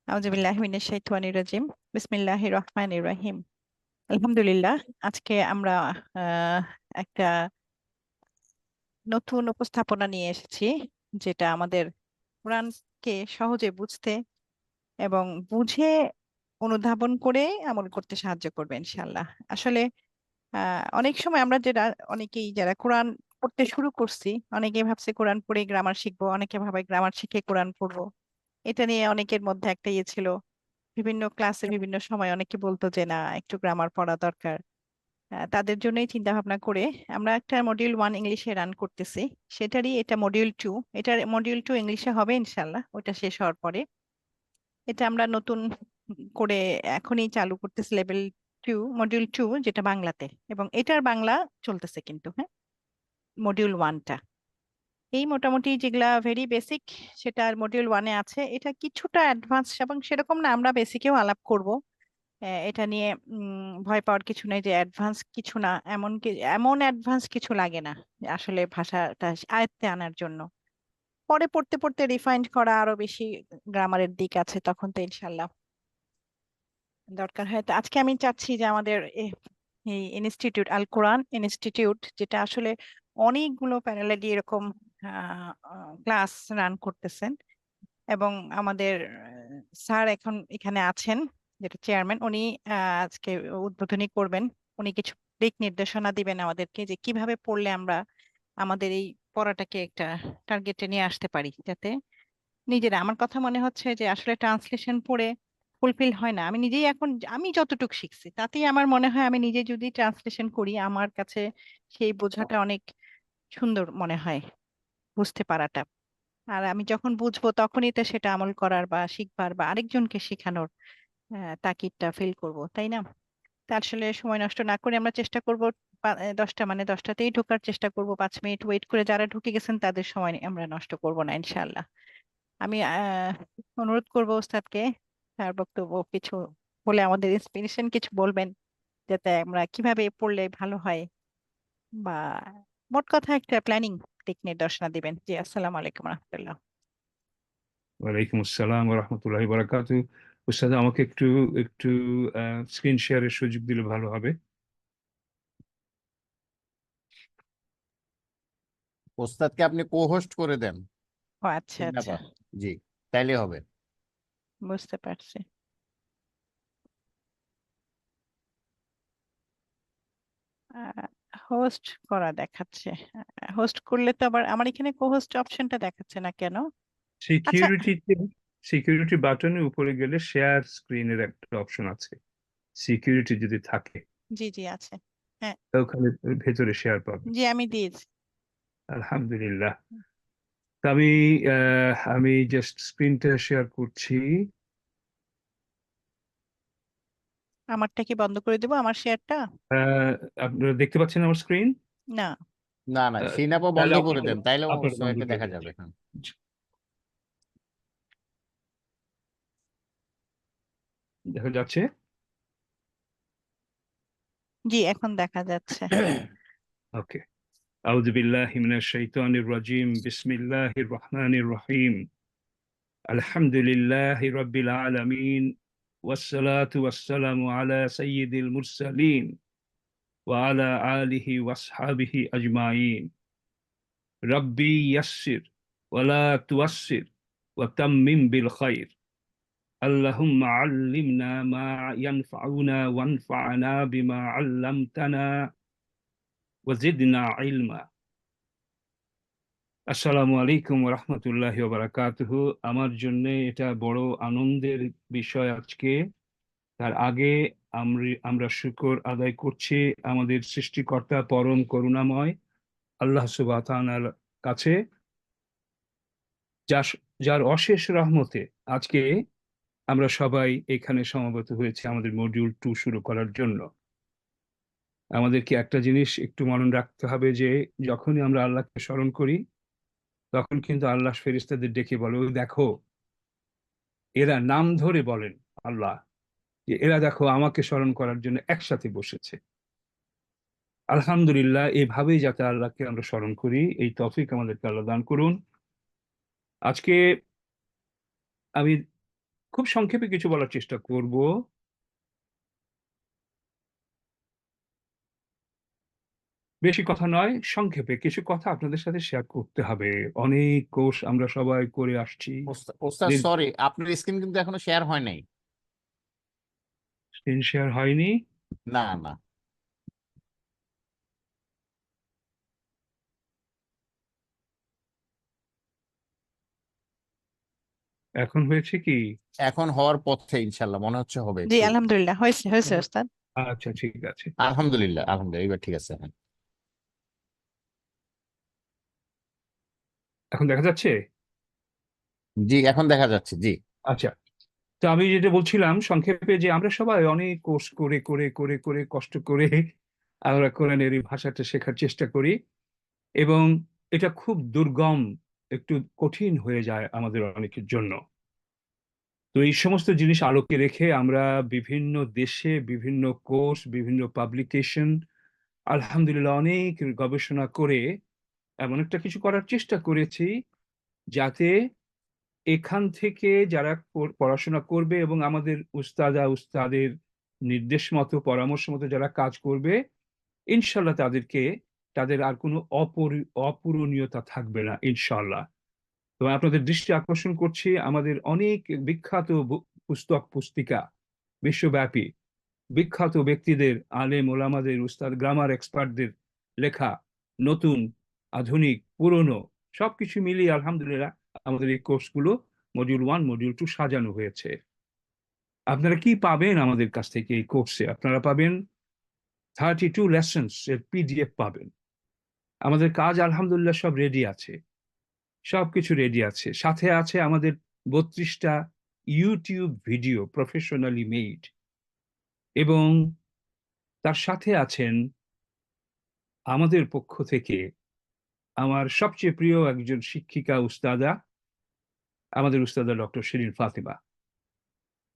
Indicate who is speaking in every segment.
Speaker 1: আউযুবিল্লাহি মিনাশ শাইতানির রাজিম। বিসমিল্লাহির রহমানির রহিম। আলহামদুলিল্লাহ। আজকে আমরা আহ, একটা নতুন উপস্থাপনা নিয়ে এসেছি, যেটা আমাদের কোরআনকে সহজে বুঝতে এবং বুঝে অনুধাবন করে আমল করতে সাহায্য করবে ইনশাআল্লাহ। আসলে অনেক সময় আমরা অনেকেই যারা কোরআন পড়তে শুরু করছি, অনেকে ভাবছে কোরআন পড়ে গ্রামার শিখবো, অনেকে ভাবে গ্রামার শিখে কোরআন পড়বো। এটা নিয়ে অনেকের মধ্যে একটা ইয়ে ছিল। বিভিন্ন ক্লাসে বিভিন্ন সময় অনেকে বলতো যে না, একটু গ্রামার পড়া দরকার। তাদের জন্যই চিন্তা ভাবনা করে আমরা একটা মডিউল 1 ইংলিশে রান করতেছি। সেটারই এটা মডিউল 2। এটার মডিউল 2 ইংলিশে হবে ইনশাল্লাহ, ওটা শেষ হওয়ার পরে। এটা আমরা নতুন করে এখনই চালু করতেছি, লেভেল 2, মডিউল 2, যেটা বাংলাতে। এবং এটার বাংলা চলতেছে কিন্তু, হ্যাঁ, মডিউল 1টা। এই মোটামুটি যেগুলা ভেরি বেসিক, সেটা মডিউল 1-এ আছে। এটা কিছুটা অ্যাডভান্স এবং সেরকম না, আমরা বেসিকেও আলাপ করব। এটা নিয়ে ভয় পাওয়ার কিছু নেই যে অ্যাডভান্স কিছু না, এমন অ্যাডভান্স কিছু লাগে না আসলে ভাষাটা আয়ত্তে আনার জন্য। পরে পড়তে পড়তে রিফাইন্ড করা আরো বেশি গ্রামারের দিক আছে, তখন তো ইনশাল্লাহ দরকার হয়। তো আজকে আমি চাচ্ছি যে আমাদের এই ইনস্টিটিউট, আল কোরআন ইনস্টিটিউট, যেটা আসলে অনেকগুলো প্যানেলে এরকম ক্লাস রান করতেছেন। এবং আমাদের স্যার এখন এখানে আছেন, যেটা চেয়ারম্যান, উনি আজকে উদ্বোধনী করবেন। উনি কিছু দিক নির্দেশনা দিবেন আমাদেরকে যে কিভাবে পড়লে আমরা আমাদের এই পড়াটাকে একটা টার্গেটে নিয়ে আসতে পারি, যাতে নিজেরা, আমার কথা মনে হচ্ছে যে আসলে ট্রান্সলেশন পড়ে ফুলফিল হয় না। আমি নিজেই এখন, আমি যতটুকু শিখছি তাতেই আমার মনে হয় আমি নিজে যদি ট্রান্সলেশন করি, আমার কাছে সেই বোঝাটা অনেক সুন্দর মনে হয়, বুঝতে পারাটা। আর আমি যখন বুঝবো তখনই তো সেটা আমল করার বা শিখবার বা আরেকজনকে শেখানোর তাগিদটা ফিল করব, তাই না? তা আসলে সময় নষ্ট না করে আমরা চেষ্টা করব 10টা, মানে 10টাতেই ঢোকার চেষ্টা করব। 5 মিনিট ওয়েট করে যারা ঢুকে গেছেন তাদের সময় আমরা নষ্ট করব না ইনশাআল্লাহ। আমি অনুরোধ করব ওস্তাদকে, তার বক্তব্য কিছু বলে আমাদের ইন্সপিরেশন কিছু বলবেন, যাতে আমরা কিভাবে পড়লে ভালো হয়, বা মোট কথা একটা প্ল্যানিং দিক নির্দেশনা দিবেন। জি, আসসালামু আলাইকুম রহমতুল্লাহ।
Speaker 2: ওয়ালাইকুম আসসালাম রহমতুল্লাহি বারাকাতু। উস্তাদ, আমাকে একটু একটু স্ক্রিন শেয়ারের সুযোগ দিলে ভালো হবে।
Speaker 3: ওস্তাদকে আপনি কো হোস্ট করে দেন।
Speaker 1: ও আচ্ছা
Speaker 3: ঠিক
Speaker 1: আচ্ছা,
Speaker 3: ব্যাপার। জি, তাইলে হবে।
Speaker 1: বুঝতে পারছি। হোস্ট করা দেখাচ্ছে। হোস্ট করলে তো আবার আমার এখানে কো হোস্ট অপশনটা দেখাচ্ছে না কেন? আচ্ছা,
Speaker 2: সিকিউরিটিতে, সিকিউরিটি বাটনের উপরে গেলে শেয়ার স্ক্রিনের একটা অপশন আছে। সিকিউরিটি যদি থাকে
Speaker 1: জি জি আছে। হ্যাঁ,
Speaker 2: তা ওখানে ভেতরে শেয়ার পাবে।
Speaker 1: জি আমি দিয়েছি।
Speaker 2: আলহামদুলিল্লাহ। তা আমি জাস্ট স্ক্রিনটা শেয়ার করছি।
Speaker 1: আমারটা কি বন্ধ করে দেবো, আমার শেয়ারটা?
Speaker 2: আহ, আপনারা দেখতে পাচ্ছেন আমার স্ক্রিন?
Speaker 1: না।
Speaker 3: না না, সিনাপও বন্ধ
Speaker 2: তাহলে
Speaker 3: করে দেন, তাইলে
Speaker 2: আপনারা বন্ধ
Speaker 3: সবাইকে
Speaker 2: করে
Speaker 3: দেখা
Speaker 2: দিচ্ছি।
Speaker 3: যাবে। হ্যাঁ,
Speaker 2: দেখা যাচ্ছে?
Speaker 1: জি, এখন দেখা যাচ্ছে।
Speaker 2: ওকে। أعوذ بالله من الشيطان الرجيم بسم الله الرحمن الرحيم الحمد لله رب العالمين والصلاة والسلام على سيد المرسلين وعلى آله وأصحابه أجمعين ربي يسر ولا توسر وتمم بالخير اللهم علمنا ما ينفعنا وانفعنا بما علمتنا وزدنا علما আসসালামু আলাইকুম রহমতুল্লাহি বারাকাতুহু। আমার জন্য এটা বড় আনন্দের বিষয় আজকে। তার আগে আমরা শুকর আদায় করছি আমাদের সৃষ্টিকর্তা পরম করুণাময় আল্লাহ সুবহানাহু ওয়া তাআলার কাছে, যার যার অশেষ রহমতে আজকে আমরা সবাই এখানে সমবেত হয়েছি আমাদের মডিউল 2 শুরু করার জন্য। আমাদেরকে একটা জিনিস একটু মনে রাখতে হবে যে যখনই আমরা আল্লাহকে স্মরণ করি, তখন কিন্তু আল্লাহ ফেরেশতাদের ডেকে বলে, ওই দেখো, এরা নাম ধরে বলেন আল্লাহ, যে এরা দেখো আমাকে স্মরণ করার জন্য একসাথে বসেছে। আলহামদুলিল্লাহ, এভাবেই যাতে আল্লাহকে আমরা স্মরণ করি, এই তৌফিক আমাদেরকে আল্লাহ দান করুন। আজকে আমি খুব সংক্ষেপে কিছু বলার চেষ্টা করব। বেশি কথা নয়, সংক্ষেপে কিছু কথা আপনাদের সাথে শেয়ার করতে হবে। অনেক কোর্স আমরা সবাই করে আসছি।
Speaker 3: ওস্তাদ সরি, আপনার স্ক্রিন কিন্তু এখনো শেয়ার হয় নাই।
Speaker 2: স্ক্রিন শেয়ার হয়নি?
Speaker 3: না না,
Speaker 2: এখন হয়েছে কি?
Speaker 3: এখন হওয়ার পথে ইনশাল্লাহ, মনে হচ্ছে হবে
Speaker 1: জি
Speaker 3: একটু।
Speaker 1: আলহামদুলিল্লাহ, হয়েছে হয়েছে ওস্তাদ।
Speaker 2: আচ্ছা, ঠিক আছে।
Speaker 3: আলহামদুলিল্লাহ আলহামদুলিল্লাহ, এবার ঠিক আছে। হ্যাঁ
Speaker 2: এখন দেখা যাচ্ছে?
Speaker 3: জি, এখন দেখা যাচ্ছে। জি
Speaker 2: আচ্ছা, তো আমি যেটা বলছিলাম সংক্ষেপে, যে আমরা সবাই অনেক কোর্স করে করে করে করে কষ্ট করে আমরা কোরআনের এই ভাষাটা শেখার চেষ্টা করি, এবং এটা খুব দুর্গম, একটু কঠিন হয়ে যায় আমাদের অনেকের জন্য। তো এই সমস্ত জিনিস আলোকে রেখে আমরা বিভিন্ন দেশে বিভিন্ন কোর্স, বিভিন্ন পাবলিকেশন, আলহামদুলিল্লাহ অনেক গবেষণা করে এমন একটা কিছু করার চেষ্টা করেছি, যাতে এখান থেকে যারা পড়াশোনা করবে এবং আমাদের উস্তাদের নির্দেশ মতো, পরামর্শ মতো যারা কাজ করবে, ইনশাল্লাহ তাদের আর কোনো অপূরণীয়তা থাকবে না ইনশাল্লাহ। তো আপনাদের দৃষ্টি আকর্ষণ করছি, আমাদের অনেক বিখ্যাত পুস্তক পুস্তিকা, বিশ্বব্যাপী বিখ্যাত ব্যক্তিদের, আলেম ওলামাদের, উস্তাদ গ্রামার এক্সপার্টদের লেখা, নতুন আধুনিক পুরনো সবকিছু মিলিয়ে আলহামদুলিল্লাহ আমাদের এই কোর্সগুলো মডিউল 1 মডিউল 2 সাজানো হয়েছে। আপনারা কি পাবেন আমাদের কাছ থেকে এই কোর্সে? আপনারা পাবেন 32 লেসন্স এর পিডিএফ পাবেন। আমাদের কাজ আলহামদুলিল্লাহ সব রেডি আছে, সবকিছু রেডি আছে। সাথে আছে আমাদের 32টা ইউটিউব ভিডিও প্রফেশনালি মেড, এবং তার সাথে আছেন আমাদের পক্ষ থেকে আমার সবচেয়ে প্রিয় একজন শিক্ষিকা উস্তাদা, আমাদের উস্তাদা ডক্টর শিরিন ফাতিমা।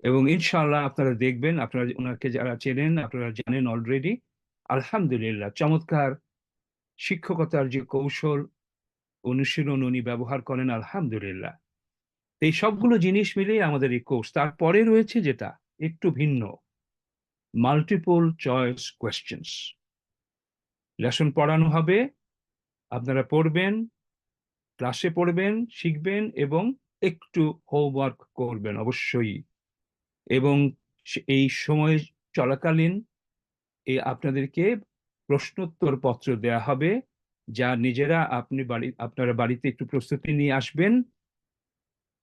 Speaker 2: এবং ইনশাআল্লাহ আপনারা দেখবেন, আপনারা ওনাকে যারা চেনেন আপনারা জানেন অলরেডি, আলহামদুলিল্লাহ চমৎকার শিক্ষকতার যে কৌশল অনুশীলন উনি ব্যবহার করেন আলহামদুলিল্লাহ। এই সবগুলো জিনিস মিলিয়ে আমাদের এই কোর্স। তারপরে রয়েছে যেটা একটু ভিন্ন, মাল্টিপল চয়েস কোয়েশ্চেন্স। লেসন পড়ানো হবে, আপনারা পড়বেন, ক্লাসে পড়বেন, শিখবেন এবং একটু হোমওয়ার্ক করবেন অবশ্যই। এবং এই সময় চলাকালীন আপনাদেরকে প্রশ্নোত্তর পত্র দেয়া হবে, যা নিজেরা আপনারা বাড়িতে একটু প্রস্তুতি নিয়ে আসবেন,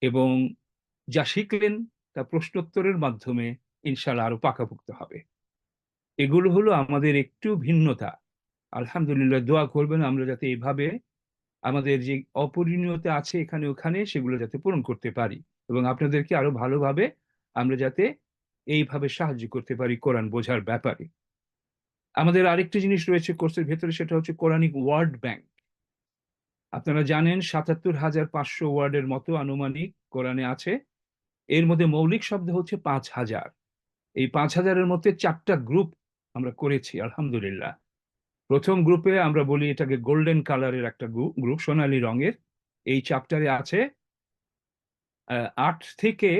Speaker 2: এবং যা শিখলেন তা প্রশ্নোত্তরের মাধ্যমে ইনশাল্লাহ আরো পাকাপোক্ত হবে। এগুলো হলো আমাদের একটু ভিন্নতা। আলহামদুলিল্লাহ দোয়া করবেন আমরা যাতে এইভাবে আমাদের যে অপরিণীয়তা আছে এখানে ওখানে সেগুলো যাতে পূরণ করতে পারি, এবং আপনাদেরকে আরো ভালোভাবে আমরা যাতে এইভাবে সাহায্য করতে পারি কোরআন বোঝার ব্যাপারে। আমাদের আরেকটি জিনিস রয়েছে কোর্সের ভেতরে, সেটা হচ্ছে কোরআনিক ওয়ার্ড ব্যাংক। আপনারা জানেন ৭৭,৫০০ ওয়ার্ডের মতো আনুমানিক কোরআনে আছে। এর মধ্যে মৌলিক শব্দ হচ্ছে ৫,০০০। এই ৫,০০০-এর মধ্যে 4টা গ্রুপ আমরা করেছি আলহামদুলিল্লাহ। প্রথম গ্রুপে আমরা বলি এটাকে গোল্ডেন কালারের একটা গ্রুপ, সোনালী রঙের। এই চ্যাপ্টারে আছে 8 থেকে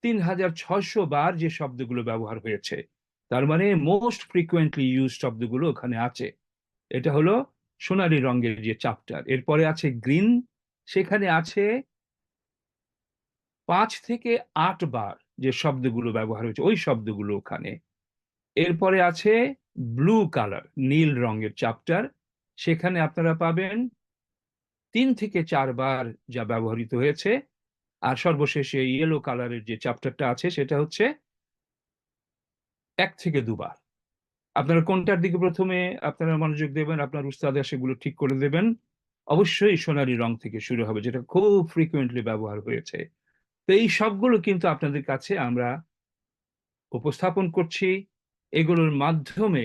Speaker 2: 3,৬০০ বার যে শব্দগুলো ব্যবহার হয়েছে, তার মানে মোস্ট ফ্রিকুয়েন্টলি ইউজ শব্দগুলো ওখানে আছে। এটা হলো সোনালী রঙের যে চ্যাপ্টার। এরপরে আছে গ্রিন, সেখানে আছে 5 থেকে 8 বার যে শব্দগুলো ব্যবহার হয়েছে ওই শব্দগুলো ওখানে। এরপরে আছে ব্লু কালার, নীল রঙের চ্যাপ্টার, সেখানে আপনারা পাবেন 3 থেকে 4 বার যা ব্যবহৃত হয়েছে। আর সর্বশেষে ইয়েলো কালারের যে চ্যাপ্টারটা আছে সেটা হচ্ছে 1 থেকে 2 বার। আপনারা কোনটার দিকে প্রথমে আপনারা মনোযোগ দেবেন, আপনার উস্তাদ সেগুলো ঠিক করে দেবেন। অবশ্যই সোনালী রং থেকে শুরু হবে, যেটা খুব ফ্রিকুয়েন্টলি ব্যবহার হয়েছে। তো এই সবগুলো কিন্তু আপনাদের কাছে আমরা উপস্থাপন করছি। এগুলোর মাধ্যমে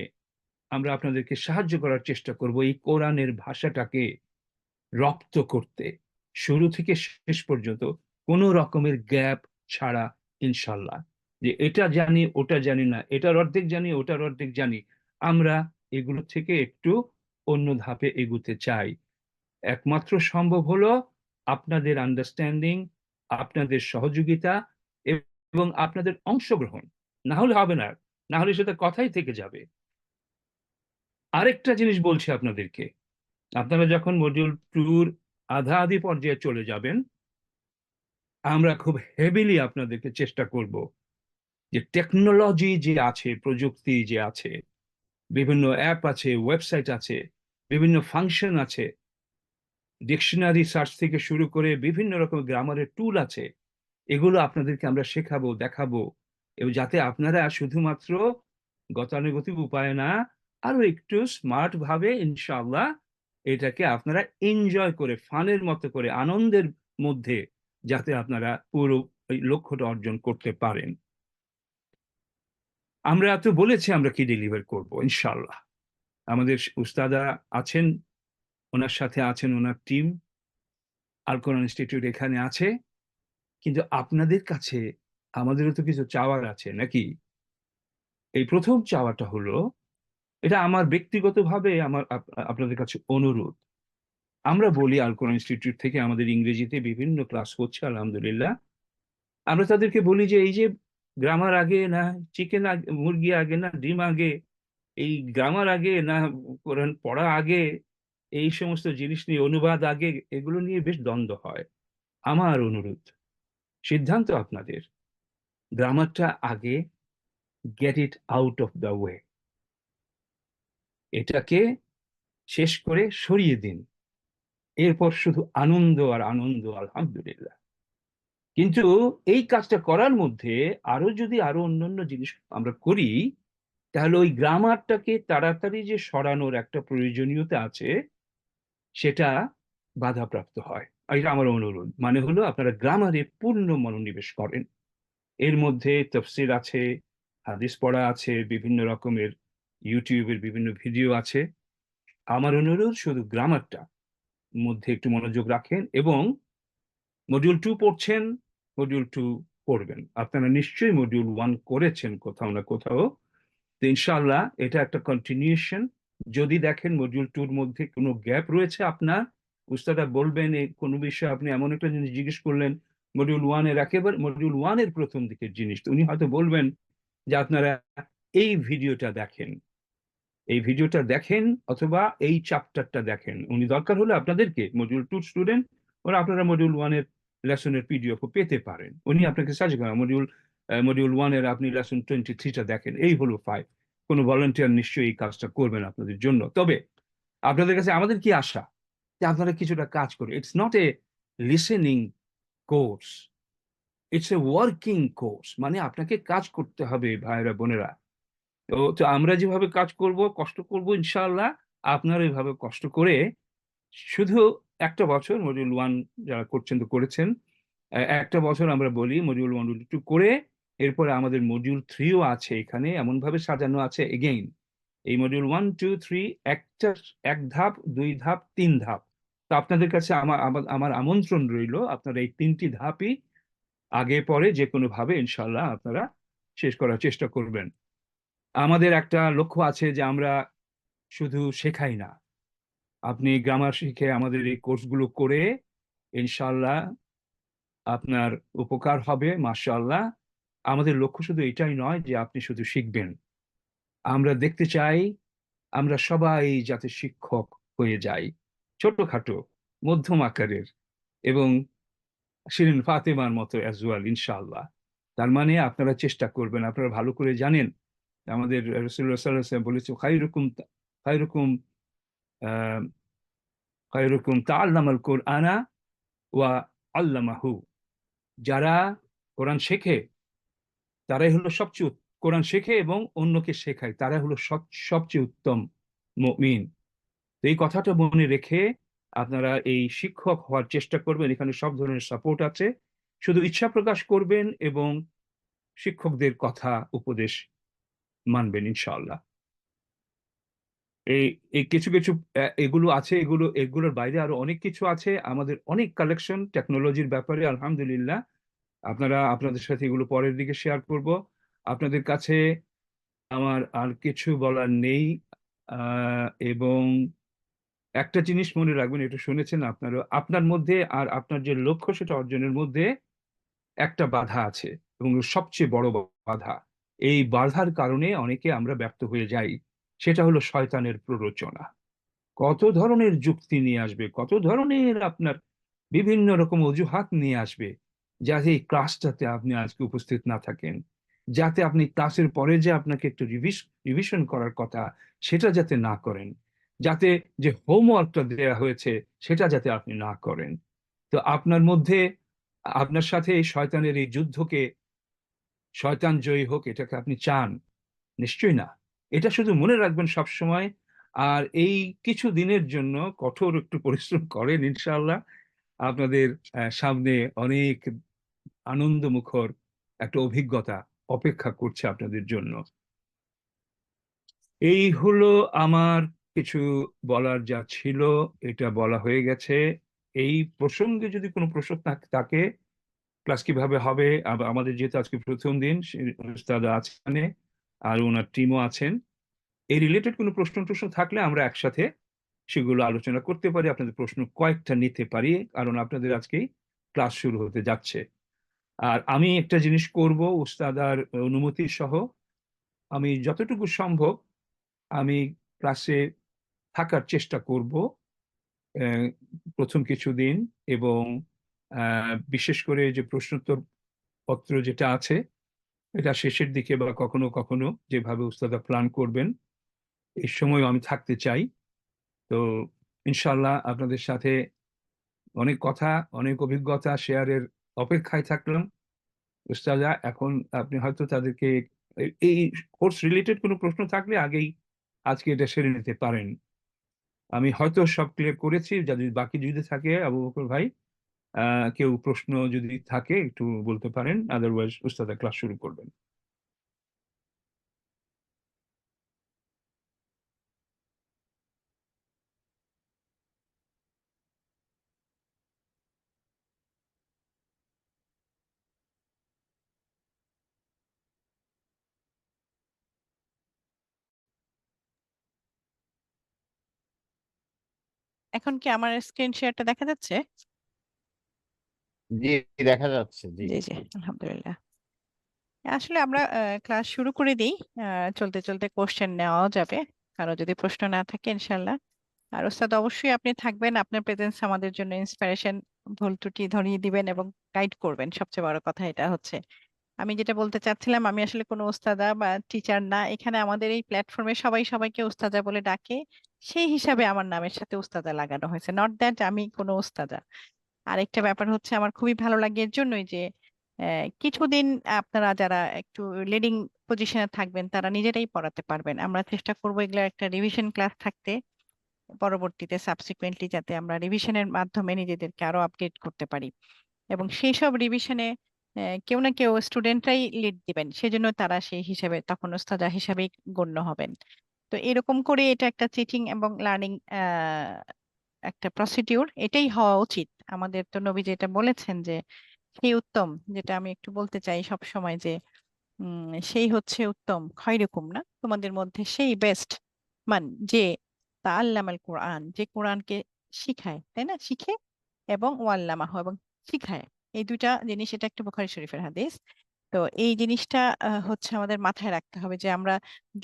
Speaker 2: আমরা আপনাদেরকে সাহায্য করার চেষ্টা করব এই কোরআনের ভাষাটাকে রপ্ত করতে, শুরু থেকে শেষ পর্যন্ত কোনো রকমের গ্যাপ ছাড়া ইনশাল্লাহ। যে এটা জানি ওটা জানি না, এটার অর্ধেক জানি ওটার অর্ধেক জানি, আমরা এগুলো থেকে একটু অন্য ধাপে এগুতে চাই। একমাত্র সম্ভব হলো আপনাদের আন্ডারস্ট্যান্ডিং, আপনাদের সহযোগিতা এবং আপনাদের অংশগ্রহণ। না হলে হবে না, না হলে সেটা কথাই থেকে যাবে। আরেকটা জিনিস বলছি আপনাদেরকে, আপনারা যখন মডিউল টুর আধা আধি পর্যায়ে চলে যাবেন, আমরা খুব হেভিলি আপনাদেরকে চেষ্টা করব যে টেকনোলজি যে আছে, প্রযুক্তি যে আছে, বিভিন্ন অ্যাপ আছে, ওয়েবসাইট আছে, বিভিন্ন ফাংশন আছে, ডিকশনারি সার্চ থেকে শুরু করে বিভিন্ন রকম গ্রামারের টুল আছে, এগুলো আপনাদেরকে আমরা শেখাবো, দেখাবো, এবং যাতে আপনারা শুধুমাত্র গতানুগতিক উপায়ে না, আরো একটু স্মার্ট ভাবে ইনশাআল্লাহ এটাকে আপনারা এনজয় করে, ফানের মতো করে, আনন্দের মধ্যে যাতে আপনারা পুরো এই লক্ষ্যটা অর্জন করতে পারেন। আমরা তো বলেছি আমরা কি ডেলিভার করব ইনশাআল্লাহ। আমাদের উস্তাদা আছেন, ওনার সাথে আছেন ওনার টিম, আল কোরআন ইনস্টিটিউট এখানে আছে, কিন্তু আপনাদের কাছে আমাদেরও তো কিছু চাওয়ার আছে নাকি? এই প্রথম চাওয়াটা হলো, এটা আমার ব্যক্তিগতভাবে আমার আপনাদের কাছে অনুরোধ। আমরা বলি আল কোরআন ইনস্টিটিউট থেকে আমাদের ইংরেজিতে বিভিন্ন ক্লাস হচ্ছে আলহামদুলিল্লাহ, আমরা তাদেরকে বলি যে এই যে গ্রামার আগে না চিকেন আগে, মুরগি আগে না ডিম আগে, এই গ্রামার আগে না কোরআন পড়া আগে, এই সমস্ত জিনিস নিয়ে অনুবাদ আগে, এগুলো নিয়ে বেশ দ্বন্দ্ব হয়। আমার অনুরোধ, সিদ্ধান্ত আপনাদের, গ্রামারটা আগে, get it out of the way, এটাকে শেষ করে সরিয়ে দিন, এরপর শুধু আনন্দ আর আনন্দ আলহামদুলিল্লাহ। কিন্তু এই কাজটা করার মধ্যে আরো অন্যান্য জিনিস আমরা করি, তাহলে ওই গ্রামারটাকে তাড়াতাড়ি যে সরানোর একটা প্রয়োজনীয়তা আছে, সেটা বাধাপ্রাপ্ত হয়। আর এটা আমার অনুরোধ, মানে হলো আপনারা গ্রামারে পূর্ণ মনোনিবেশ করেন। এর মধ্যে তফসির আছে, হাদিস পড়া আছে, বিভিন্ন রকমের ইউটিউবের বিভিন্ন ভিডিও আছে। আমার অনুরোধ শুধু গ্রামারটা মধ্যে একটু মনোযোগ রাখেন, এবং মডিউল টু পড়ছেন, মডিউল টু পড়বেন। আপনারা নিশ্চয়ই মডিউল ওয়ান করেছেন কোথাও না কোথাও, তো ইনশাআল্লাহ এটা একটা কন্টিনিউশন। যদি দেখেন মডিউল টুর মধ্যে কোনো গ্যাপ রয়েছে, আপনার উস্তাদা বলবেন এই কোনো বিষয়ে আপনি এমন একটা জিনিস জিজ্ঞেস করলেন মডিউল ওয়ানের একেবারে মডিউল ওয়ানের প্রথম দিকের জিনিস, তো উনি হয়তো বলবেন যে আপনারা এই ভিডিওটা দেখেন, এই ভিডিওটা দেখেন, অথবা এই চ্যাপ্টারটা দেখেন। উনি দরকার হলে আপনাদেরকে, মডিউল টু স্টুডেন্ট, ওরা আপনারা মডিউল ওয়ানের লেসনের পিডিএফ পেতে পারেন, উনি আপনাকে সাজেস্ট করেন মডিউল ওয়ানের আপনি লেসন 23টা দেখেন, এই হলো 5। কোনো ভলান্টিয়ার নিশ্চয়ই এই কাজটা করবেন আপনাদের জন্য। তবে আপনাদের কাছে আমাদের কি আশা, যে আপনারা কিছুটা কাজ করে, it's not a listening course, it's a working course, মানে আপনাকে কাজ করতে হবে ভাইরা বোনেরা। তো তো আমরা যেভাবে কাজ করব, কষ্ট করব ইনশাআল্লাহ, আপনারা এইভাবে কষ্ট করে শুধু একটা বছর মডিউল ওয়ান যারা করছেন তো করেছেন, একটা বছর আমরা বলি মডিউল ওয়ান মডিউল টু করে, এরপরে আমাদের মডিউল থ্রিও আছে এখানে, এমন ভাবে সাজানো আছে এগেইন এই মডিউল ওয়ান টু থ্রি, একটা, এক ধাপ, দুই ধাপ, তিন ধাপ। তো আপনাদের কাছে আমার আমার আমার আমন্ত্রণ রইল, আপনারা এই তিনটি ধাপই আগে পরে যে কোনো ভাবে ইনশাআল্লাহ আপনারা শেষ করার চেষ্টা করবেন। আমাদের একটা লক্ষ্য আছে যে আমরা শুধু শেখাই না, আপনি গ্রামার শিখে আমাদের এই কোর্সগুলো করে ইনশাআল্লাহ আপনার উপকার হবে মাশাআল্লাহ। আমাদের লক্ষ্য শুধু এটাই নয় যে আপনি শুধু শিখবেন, আমরা দেখতে চাই আমরা সবাই যাতে শিক্ষক হয়ে যাই, ছোটখাটো, মধ্যম আকারের, এবং শিরিন ফাতেমার মতো অ্যাজ ওয়েল ইনশাআল্লাহ। তার মানে আপনারা চেষ্টা করবেন, আপনারা ভালো করে জানেন আমাদের রাসূলুল্লাহ সাল্লাল্লাহু আলাইহি ওয়াসাল্লাম বলেছে খায়রুকুম আহ খায়রুকুম তাআল্লামাল কুরআনা ওয়া আল্লামাহু, যারা কোরআন শেখে তারাই হলো সবচেয়ে কোরআন শেখে এবং অন্যকে শেখায়, তারা হলো সবচেয়ে উত্তম মুমিন। তো এই কথাটা মনে রেখে আপনারা এই শিক্ষক হওয়ার চেষ্টা করবেন, এখানে সব ধরনের সাপোর্ট আছে, শুধু ইচ্ছা প্রকাশ করবেন এবং শিক্ষকদের কথা উপদেশ মানবেন ইনশাআল্লাহ। এই এই কিছু কিছু এগুলো আছে, এগুলোর বাইরে আরো অনেক কিছু আছে, আমাদের অনেক কালেকশন টেকনোলজির ব্যাপারে আলহামদুলিল্লাহ। আপনাদের সাথে এগুলো পরের দিকে শেয়ার করব। আপনাদের কাছে আমার আর কিছু বলার নেই। এবং একটা জিনিস মনে রাখবেন, এটা শুনেছেন আপনারা, আপনার মধ্যে আর আপনার যে লক্ষ্য সেটা অর্জনের মধ্যে একটা বাধা আছে। এবং সবচেয়ে বড় বাধা, এই বাধার কারণে অনেকে আমরা ব্যর্থ হয়ে যাই। সেটা হলো শয়তানের প্ররোচনা। কত ধরনের যুক্তি নিয়ে আসবে, কত ধরনের আপনার বিভিন্ন রকম অজুহাত নিয়ে আসবে, যাতে এই ক্লাসটাতে আপনি আজকে উপস্থিত না থাকেন, যাতে আপনি ক্লাসের পরে যে আপনাকে একটু রিভিশন করার কথা সেটা যাতে না করেন, যাতে যে হোমওয়ার্কটা দেওয়া হয়েছে সেটা যাতে আপনি না করেন। তো আপনার মধ্যে, আপনার সাথে এই শয়তানের এই যুদ্ধকে, শয়তান জয়ী হোক, এটাকে আপনি চান? নিশ্চয়ই না। এটা শুধু মনে রাখবেন সব সময়। আর এই কিছু দিনের জন্য কঠোর একটু পরিশ্রম করেন, ইনশাআল্লাহ আপনাদের সামনে অনেক আনন্দমুখর একটা অভিজ্ঞতা অপেক্ষা করছে আপনাদের জন্য। এই হলো আমার কিছু বলার যা ছিল, এটা বলা হয়ে গেছে। এই প্রসঙ্গে যদি কোনো প্রশ্ন থাকে, ক্লাস কিভাবে হবে, আমাদের যেহেতু আজকে প্রথম দিন, উস্তাদ আছেন আর ওনার টিমও আছেন, এই রিলেটেড কোনো প্রশ্ন থাকলে আমরা একসাথে সেগুলো আলোচনা করতে পারি, আপনাদের প্রশ্ন কয়েকটা নিতে পারি, কারণ আপনাদের আজকেই ক্লাস শুরু হতে যাচ্ছে। আর আমি একটা জিনিস করব, উস্তাদার অনুমতি সহ আমি যতটুকু সম্ভব আমি ক্লাসে থাকার চেষ্টা করব প্রথম কিছুদিন। এবং বিশেষ করে যে প্রশ্নোত্তর পত্র যেটা আছে, এটা শেষের দিকে বা কখনো কখনো যেভাবে উস্তাদা প্ল্যান করবেন, এই সময় আমি থাকতে চাই। তো ইনশাল্লাহ আপনাদের সাথে অনেক কথা, অনেক অভিজ্ঞতা শেয়ারের অপেক্ষায় থাকলাম। উস্তাদা, এখন আপনি হয়তো তাদেরকে এই কোর্স রিলেটেড কোনো প্রশ্ন থাকলে আগেই আজকে এটা সেরে নিতে পারেন। আমি হয়তো সব ক্লিয়ার করেছি, যদি বাকি যদি থাকে আবু বকর ভাই, কেউ প্রশ্ন যদি থাকে একটু বলতে পারেন, আদারওয়াইজ উস্তাদা ক্লাস শুরু করবেন।
Speaker 1: এখন কি আমার স্ক্রিন শেয়ারটা দেখা যাচ্ছে?
Speaker 3: জি, দেখা যাচ্ছে। জি,
Speaker 1: জি জি, আলহামদুলিল্লাহ। আসলে আমরা ক্লাস শুরু করে দিই। চলতে চলতে কোশ্চেন নেওয়াও যাবে, কারো যদি প্রশ্ন না থাকে ইনশাল্লাহ। আর ওস্তাদ অবশ্যই আপনি থাকবেন, আপনার প্রেজেন্স আমাদের জন্য ইন্সপিরেশন, ভুল ত্রুটি ধরিয়ে দিবেন এবং গাইড করবেন। সবচেয়ে বড় কথা এটা হচ্ছে, আমি যেটা বলতে চাচ্ছিলাম, আমি আসলে কোনো ওস্তাদা বা টিচার না। এখানে আমাদের এই প্ল্যাটফর্মে সবাই সবাইকে ওস্তাদা বলে ডাকে, সেই হিসাবে আমার নামের সাথে ওস্তাদা লাগানো হয়েছে, নট দ্যাট আমি কোনো ওস্তাদা। আরেকটা ব্যাপার হচ্ছে, আমার খুবই ভালো লাগে এর জন্যই যে কিছুদিন আপনারা যারা একটু লিডিং পজিশনে থাকবেন তারা নিজেরাই পড়াতে পারবেন। আমরা চেষ্টা করবো এগুলো একটা রিভিশন ক্লাস থাকতে, পরবর্তীতে সাবসিকুয়েন্টলি যাতে আমরা রিভিশনের মাধ্যমে নিজেদেরকে আরো আপডেট করতে পারি। এবং সেই সব রিভিশনে কেউ না কেউ স্টুডেন্টরাই লিড দিবেন, সেজন্য তারা সেই হিসেবে তখন ওস্তাদা হিসাবেই গণ্য হবেন। তো এরকম করে এটা একটা চিটিং এবং লার্নিং একটা প্রসিডিউর, এটাই হওয়া উচিত। আমাদের তো নবী যেটা বলেছেন যে সেই উত্তম, যেটা আমি একটু বলতে চাই সব সময় যে সেই হচ্ছে উত্তম, খয়রুকুম না, তোমাদের মধ্যে সেই বেস্ট মান, যে তাআল্লামাল কোরআন, যে কোরআনকে শিখায়, তাই না, শিখে, এবং ওয়াল্লামাহু, এবং শিখায়। এই দুইটা জিনিস, এটা একটা বুখারী শরীফের হাদিস। তো এই জিনিসটা হচ্ছে আমাদের মাথায় রাখতে হবে যে আমরা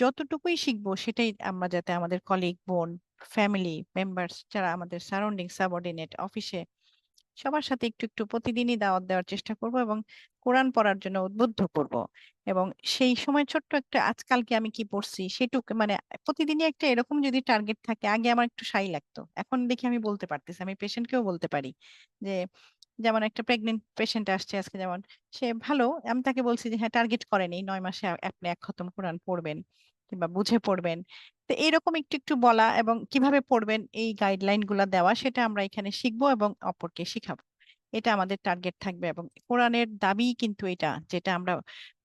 Speaker 1: যতটুকুই শিখবো সেটাই আমরা যাতে আমাদের কলিগ, বোন, ফ্যামিলি মেম্বার্স, যারা আমাদের সারাউন্ডিং, সাবঅর্ডিনেট, অফিসে সবার সাথে একটু একটু প্রতিদিনই দাওয়াত দেওয়ার চেষ্টা করব এবং কোরআন পড়ার জন্য উদ্বুদ্ধ করব। এবং সেই সময় ছোট্ট একটা আজকালকে আমি কি পড়ছি সেটুকু, মানে প্রতিদিনই একটা এরকম যদি টার্গেট থাকে, আগে আমার একটু শাই লাগতো, এখন দেখি আমি বলতে পারতেছি, আমি পেশেন্টকেও বলতে পারি যে, যেমন একটা প্রেগনেন্ট পেশেন্ট আসছে আজকে, যেমন সে ভালো, আমি তাকে বলছি যে হ্যাঁ, টার্গেট করেন এই 9 মাসে আপনি 1 খতম কোরআন পড়বেন কিংবা বুঝে পড়বেন। তো এরকম একটু একটু বলা এবং কিভাবে পড়বেন এই গাইডলাইন গুলা দেওয়া, সেটা আমরা এখানে শিখবো এবং অপরকে শিখাবো। এটা আমাদের টার্গেট থাকবে। এবং কোরআনের দাবি কিন্তু এটা, যেটা আমরা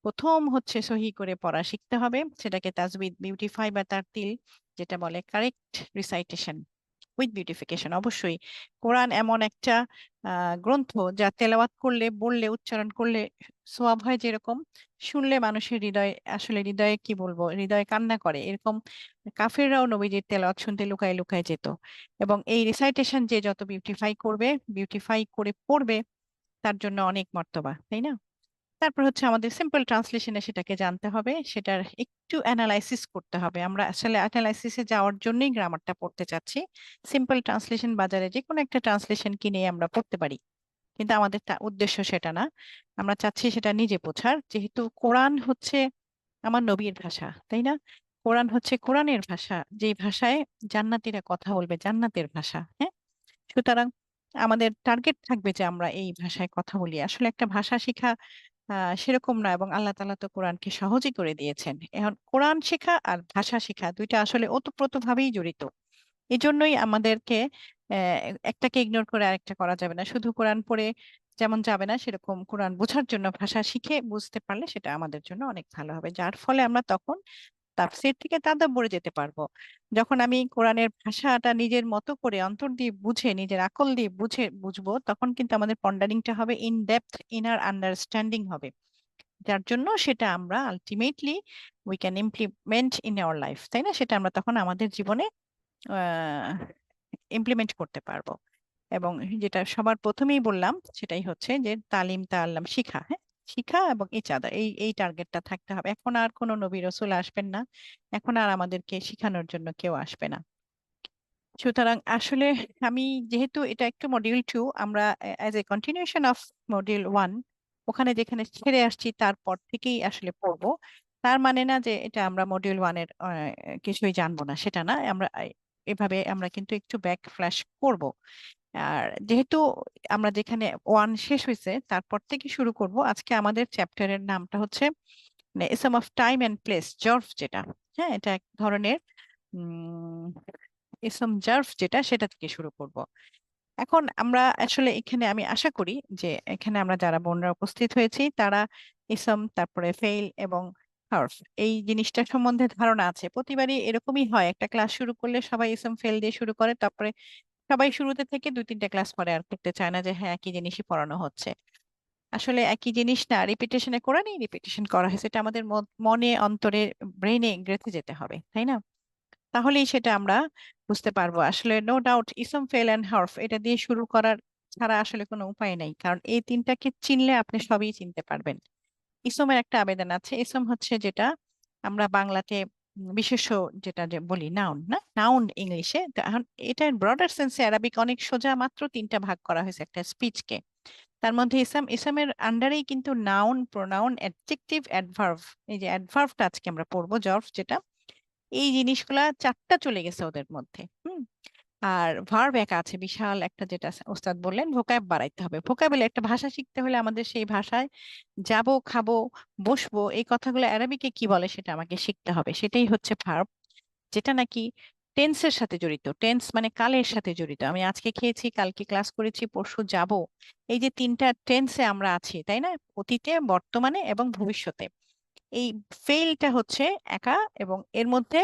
Speaker 1: প্রথম হচ্ছে সহি করে পড়া শিখতে হবে, সেটাকে তাজবিদ, বিউটিফাই বা তারতিল যেটা বলে, কারেক্ট রিসাইটেশন উইথ বিউটিফিকেশন। অবশ্যই কোরআন এমন একটা গ্রন্থ যা তেলাওয়াত করলে, বললে, উচ্চারণ করলে সোয়াব হয় যেরকম, শুনলে মানুষের হৃদয়, আসলে হৃদয়ে কি বলবো, হৃদয়ে কান্না করে এরকম। কাফেররাও নবীজির তেলাওয়াত শুনতে লুকায় লুকায় যেত। এবং এই রিসাইটেশন যে যত বিউটিফাই করবে, বিউটিফাই করে পড়বে, তার জন্য অনেক মর্তবা, তাই না? তারপর হচ্ছে আমাদের সিম্পল ট্রান্সলেশনে সেটাকে জানতে হবে, সেটার একটু অ্যানালাইসিস করতে হবে। আমরা আসলে অ্যানালাইসিসে যাওয়ার জন্যই গ্রামারটা পড়তে চাচ্ছি। সিম্পল ট্রান্সলেশন বাজারে যে কোনো একটা ট্রান্সলেশন কিনে আমরা পড়তে পারি, কিন্তু আমাদের উদ্দেশ্য সেটা না। আমরা চাচ্ছি সেটা নিজে বোঝার, যেহেতু কোরআন হচ্ছে আমার নবীর ভাষা, তাই না? কোরআন হচ্ছে কোরআনের ভাষা, যেই ভাষায় জান্নাতীরা কথা বলবে, জান্নাতের ভাষা। হ্যাঁ, সুতরাং আমাদের টার্গেট থাকবে যে আমরা এই ভাষায় কথা বলি। আসলে একটা ভাষা শেখা সেরকম না, এবং আল্লাহ তাআলা তো কোরআনকে সহজই করে দিয়েছেন। এখন কোরআন শেখা আর ভাষা শেখা দুইটা আসলে ওতপ্রোত ভাবেই জড়িত। এই জন্যই আমাদেরকে একটাকে ইগনোর করে আরেকটা করা যাবে না। শুধু কোরআন পড়ে যেমন যাবে না, সেরকম কোরআন বোঝার জন্য ভাষা শিখে বুঝতে পারলে সেটা আমাদের জন্য অনেক ভালো হবে, যার ফলে আমরা তখন তাফসীর থেকে তাদাব্বুরে যেতে পারবো। যখন আমি কোরআনের ভাষাটা নিজের মতো করে অন্তর দিয়ে বুঝে, নিজের আকল দিয়ে বুঝবো, তখন কিন্তু আমাদের পন্ডারিংটা হবে ইন ডেপথ, ইনার আন্ডারস্ট্যান্ডিং হবে, যার জন্য সেটা আমরা ultimately we can implement in our life, তাই না? সেটা আমরা তখন আমাদের জীবনে ইমপ্লিমেন্ট করতে পারবো। এবং যেটা সবার প্রথমেই বললাম সেটাই হচ্ছে যে তালিম তাআল্লাম, শিখা। হ্যাঁ, শিখা এবং ইজাদা, এই টার্গেটটা থাকতে হবে। এখন আর কোনো নবী রাসূল আসবেন না, এখন আর আমাদেরকে শিখানোর জন্য কেউ আসবে না। সুতরাং আসলে আমি, যেহেতু এটা একটু মডিউল 2, আমরা as a continuation of module 1 ওখানে যেখানে ছেড়ে আসছি তারপর থেকেই আসলে পড়বো। তার মানে না যে এটা আমরা মডিউল 1-এর কিছুই জানবো না, সেটা না। আমরা এভাবে আমরা কিন্তু একটু ব্যাক ফ্ল্যাশ করব। আর যেহেতু আমরা যেখানে 1 শেষ হয়েছে তারপর থেকে শুরু করব। আজকে আমাদের চ্যাপ্টারের নামটা হচ্ছে মানে ইসম অফ টাইম এন্ড প্লেস, জর্ফ যেটা। হ্যাঁ, এটা এক ধরনের উম ইসম জার্ফ যেটা, সেটা থেকে শুরু করব। এখন আমরা আসলে এখানে আমি আশা করি যে এখানে আমরা যারা বোনরা উপস্থিত হয়েছি তারা ইসম, তারপরে ফেইল এবং হার্ফ, এই জিনিসটা সম্বন্ধে ধারণা আছে। প্রতিবারই এরকমই হয়, একটা ক্লাস শুরু করলে সবাই ইসম ফেল দিয়ে শুরু করে, তারপরে সবাই শুরুতে থেকে 2-3টা ক্লাস পরে আর করতে চায় না, যে হ্যাঁ একই জিনিসই পড়ানো হচ্ছে। আসলে একই জিনিস না, রিপিটেশনে কোরআনই রিপিটেশন করা হয়েছে, এটা আমাদের মনে, অন্তরে, ব্রেনে গেঁথে যেতে হবে, তাই না? তাহলেই সেটা আমরা বুঝতে পারবো। আসলে নো ডাউট ইসম ফেল এন্ড হার্ফ এটা দিয়ে শুরু করার ছাড়া আসলে কোনো উপায় নেই, কারণ এই তিনটাকে চিনলে আপনি সবই চিনতে পারবেন। ইসমের একটা আবেদন আছে। ইসম হচ্ছে যেটা আমরা বাংলাতে বিশেষ্য যেটা যে বলি, নাউন, না নাউন ইংলিশে। তো এখন এটার ব্রডার সেন্সে আরবিক অনেক সোজা, মাত্র 3টা ভাগ করা হয়েছে একটা স্পিচকে। তার মধ্যে ইসমের আন্ডারেই কিন্তু নাউন, প্রোনাউন, অ্যাডজেক্টিভ, অ্যাডভার্ব, এই যে অ্যাডভার্বটা আজকে আমরা পড়বো, জর্ফ যেটা, এই জিনিসগুলা 4টা চলে গেছে ওদের মধ্যে। আর ভার্ব একা আছে বিশাল একটা, যেটা ওস্তাদ বললেন ভোকাব বাড়াইতে হবে। ভোকাবুলারি, একটা ভাষা শিখতে হলে আমাদের সেই ভাষায় যাব, খাবো, বসবো, এই কথাগুলো আরবিকে কি বলে সেটা আমাকে শিখতে হবে। সেটাই হচ্ছে ভার্ব, যেটা নাকি টেন্সের সাথে জড়িত। টেন্স মানে কালের সাথে জড়িত। আমি আজকে খেয়েছি, কালকে ক্লাস করেছি, পরশু যাব, এই যে 3টা টেন্সে আমরা আছি, তাই না? অতীতে, বর্তমানে এবং ভবিষ্যতে। এই ফেইলটা হচ্ছে একা, এবং এর মধ্যে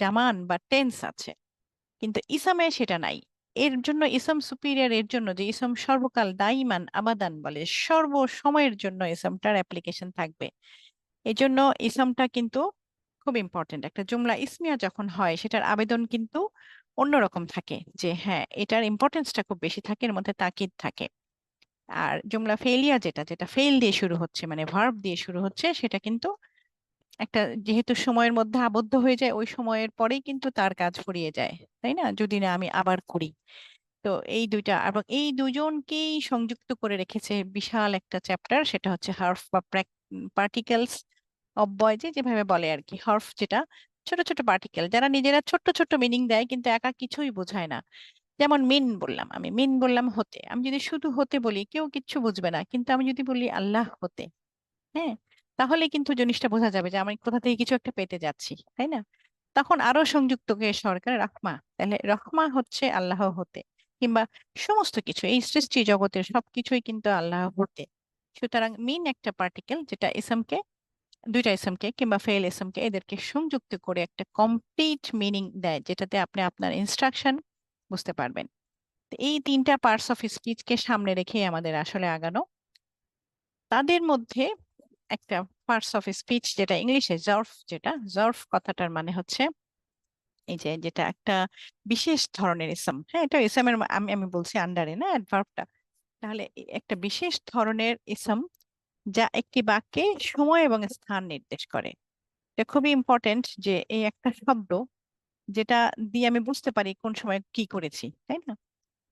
Speaker 1: জামান বা টেন্স আছে, কিন্তু ইসামে সেটা নাই। এর জন্য ইসম সুপিরিয়র, এর জন্য যে ইসম সর্বকাল, দাইমান আবাদান বলে, সর্ব সময়ের জন্য ইসমটার অ্যাপ্লিকেশন থাকবে। এই জন্য ইসমটা কিন্তু খুব ইম্পর্টেন্ট। একটা জুমলা ইসমিয়া যখন হয় সেটার আবেদন কিন্তু অন্যরকম থাকে, যে হ্যাঁ এটার ইম্পর্টেন্সটা খুব বেশি থাকে, এর মধ্যে তাকিদ থাকে। আর জুমলা ফেলিয়া যেটা, যেটা ফেল দিয়ে শুরু হচ্ছে মানে ভার্ব দিয়ে শুরু হচ্ছে, সেটা কিন্তু একটা, যেহেতু সময়ের মধ্যে আবদ্ধ হয়ে যায়, ওই সময়ের পরেই কিন্তু তার কাজ ফুরিয়ে যায়, তাই না? যদি না আমি আবার করি। তো এই দুইটা, এবং এই দুজনকেই সংযুক্ত করে রেখেছে বিশাল একটা চ্যাপ্টার, সেটা হচ্ছে হার্ফ বা পার্টিকেলস। অব্যয় যে যেভাবে বলে আর কি, হার্ফ যেটা ছোট ছোট পার্টিকেল, যারা নিজেরা ছোট্ট ছোট্ট মিনিং দেয় কিন্তু একা কিছুই বোঝায় না। যেমন মিন বললাম, আমি মিন বললাম হতে, আমি যদি শুধু হতে বলি কেউ কিচ্ছু বুঝবে না, কিন্তু আমি যদি বলি আল্লাহ হতে, হ্যাঁ, তাহলে কিন্তু জিনিসটা বোঝা যাবে যে আমি কোথা থেকে কিছু একটা পেতে যাচ্ছি, তাই না? তখন আরো সংযুক্ত করে সরকার রাহমা, তাহলে রহমা হচ্ছে আল্লাহ হতে, কিংবা সমস্ত কিছু এই সৃষ্টি জগতের সবকিছুই কিন্তু আল্লাহ হতে। সুতরাং মিন একটা পার্টিকেল যেটা ইসমকে, দুইটা ইসমকে কিংবা ফেল ইসমকে, এদেরকে সংযুক্ত করে একটা কমপ্লিট মিনিং দেয়, যেটাতে আপনি আপনার ইনস্ট্রাকশন বুঝতে পারবেন। তো এই 3টা পার্টস অফ স্পিচকে সামনে রেখে আমাদের আসলে আগানো। তাদের মধ্যে একটা পার্টস অফ স্পিচ যেটা ইংলিশে জর্ফ, যেটা জর্ফ কথাটার মানে হচ্ছে এই যে যেটা একটা বিশেষ ধরনের ইসম। হ্যাঁ, এটা ইসমের আমি আমি বলছি আন্ডারে, না অ্যাডভার্বটা। তাহলে একটা বিশেষ ধরনের ইসম যা একটি বাক্যে সময় এবং স্থান নির্দেশ করে। এটা খুবই ইম্পর্টেন্ট যে এই একটা শব্দ যেটা দিয়ে আমি বুঝতে পারি কোন সময় কি করেছি, তাই না?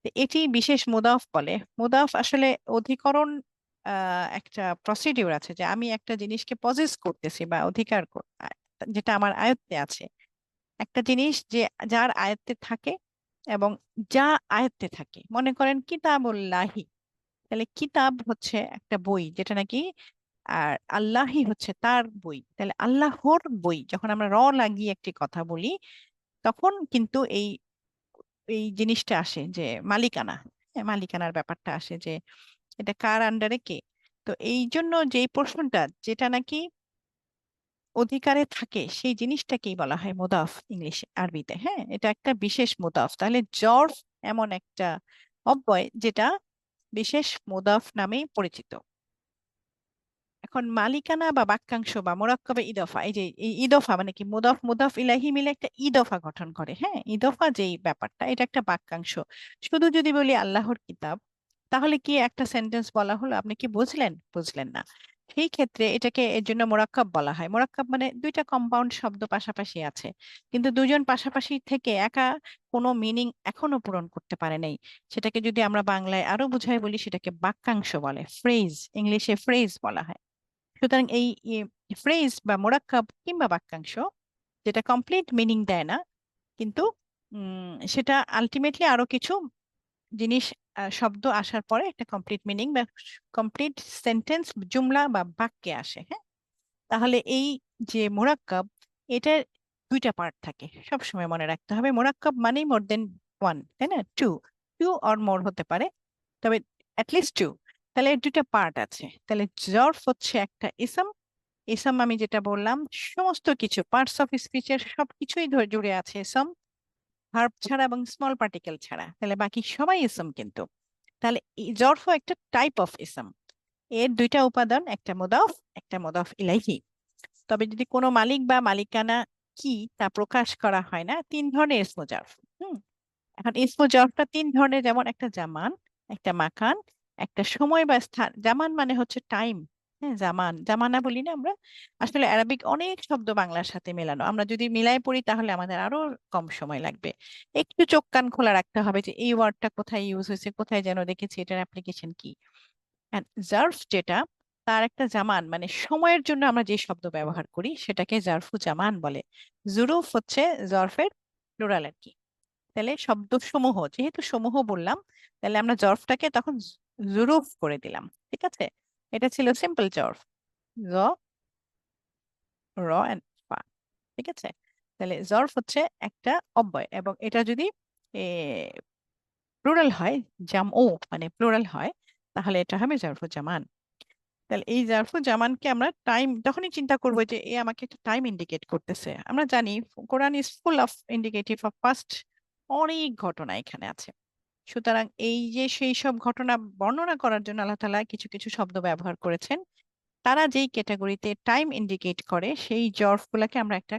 Speaker 1: তো এটি বিশেষ মুদাফ বলে। মুদাফ আসলে অধিকরণ, একটা প্রসিডিউর আছে যে আমি একটা জিনিসকে পজেস করতেছি বা যেটা আমার আয়ত্তে আছে। একটা জিনিস যে যার আয়ত্তে থাকে এবং যা আয়ত্তে থাকে, মনে করেন কিতাবুল্লাহি, তাহলে কিতাব হচ্ছে একটা বই যেটা নাকি, আর আল্লাহি হচ্ছে তার বই। তাহলে আল্লাহর বই যখন আমরা লাগিয়ে একটি কথা বলি, তখন কিন্তু এই এই জিনিসটা আসে যে মালিকানা, হ্যাঁ, মালিকানার ব্যাপারটা আসে যে এটা কার আন্ডারে কে। তো এই জন্য যেই প্রশ্নটা যেটা নাকি অধিকারে থাকে সেই জিনিসটাকেই বলা হয় মুদাফ ইংলিশ আরবিতে। হ্যাঁ, এটা একটা বিশেষ মুদাফ। তাহলে জরফ এমন একটা অব্যয় যেটা বিশেষ মুদাফ নামেই পরিচিত। এখন মালিকানা বা বাক্যাংশ বা মোরাক্কাবে ইদফা, এই যে এই ইদফা মানে কি, মুদাফ মুদাফ ইলাহি মিলে একটা ইদফা গঠন করে। হ্যাঁ, ইদফা যেই ব্যাপারটা, এটা একটা বাক্যাংশ। শুধু যদি বলি আল্লাহর কিতাব, তাহলে কি একটা সেন্টেন্স বলা হলো, আপনি কি বুঝলেন? বুঝলেন না। সেই ক্ষেত্রে এটাকে এর জন্য মোরাক্কাব বলা হয়। মোরাক্কাব মানে দুইটা কম্পাউন্ড শব্দ পাশাপাশি আছে, কিন্তু দুজন পাশাপাশি থেকে একা কোনো মিনিং এখনো পূরণ করতে পারে নাই। সেটাকে যদি আমরা বাংলায় আরো বুঝাই বলি, সেটাকে বাক্যাংশ বলে, ফ্রেজ, ইংলিশে ফ্রেজ বলা হয়। সুতরাং এই ফ্রেজ বা মোরাক্কাব কিংবা বাক্যাংশ যেটা কমপ্লিট মিনিং দেয় না, কিন্তু সেটা আলটিমেটলি আরো কিছু জিনিস, শব্দ আসার পরে একটা কমপ্লিট মিনিং বা কমপ্লিট সেন্টেন্স, জুমলা বা বাক্যে আসে। হ্যাঁ, তাহলে এই যে মোরাক্কাব, এটার দুইটা পার্ট থাকে, সব সময় মনে রাখতে হবে। মোরাক্কাব মানেই মোর দেন ওয়ান, তাই না? টু, টু অর মোর হতে পারে, তবে অ্যাটলিস্ট টু। তাহলে এর দুইটা পার্ট আছে। তাহলে জরফ হচ্ছে একটা ইসম। ইসম আমি যেটা বললাম, সমস্ত কিছু পার্টস অফ স্পিচের সবকিছুই জুড়ে আছে ইসম, ভার্ব ছাড়া এবং স্মল পার্টিকেল ছাড়া। তাহলে বাকি সবাই ইসম কিন্তু। তাহলে জরফ একটা টাইপ অফ ইসম। এর দুইটা উপাদান, একটা মুদাফ, একটা মুদাফ ইলাইহি। তবে যদি কোনো মালিক বা মালিকানা কি তা প্রকাশ করা হয় না, তিন ধরনের ইসমু জরফ। হুম, এখন ইসমু জরফটা তিন ধরনের, যেমন একটা জামান, একটা মাকান, একটা সময় বা স্থান। জামান মানে হচ্ছে টাইম, হ্যাঁ, জামান, জামানা বলি না আমরা। আসলে আরবিক অনেক শব্দ বাংলার সাথে মেলানো, আমরা যদি মিলাই পড়ি তাহলে আমাদের আরো কম সময় লাগবে। একটু চোখ কান খোলা রাখতে হবে যে এই ওয়ার্ডটা কোথায় ইউজ হয়েছে, কোথায় যেন দেখেছি, এটার অ্যাপ্লিকেশন কি। আর জার্ফ যেটা, তার একটা জামান মানে সময়ের জন্য আমরা যে শব্দ ব্যবহার করি সেটাকে জার্ফু জামান বলে। জুরুফ হচ্ছে জরফের প্লুরাল আর কি। তাহলে শব্দ সমূহ, যেহেতু সমূহ বললাম, তাহলে আমরা জরফটাকে তখন জুরুফ করে দিলাম। ঠিক আছে, এটা ছিল সিম্পল জরফ, জ, র এন্ড ফা। ঠিক আছে, তাহলে জরফ হচ্ছে একটা অব্যয়, এবং এটা যদি প্লুরাল হয়, জামউ মানে প্লুরাল হয়, তাহলে এটা হবে জরফু জামান। তাহলে এই জারফু জামানকে আমরা টাইম তখনই চিন্তা করবো যে এ আমাকে একটা টাইম ইন্ডিকেট করতেছে। আমরা জানি Quran is full of indicative of past, অনেক ঘটনা এখানে আছে। সুতরাং এই যে সেই সব ঘটনা বর্ণনা করার জন্য আল্লাহ তাআলা কিছু কিছু শব্দ ব্যবহার করেছেন, তারা যেই ক্যাটাগরিতে টাইম ইন্ডিকেট করে সেই জরফ গুলাকে আমরা একটা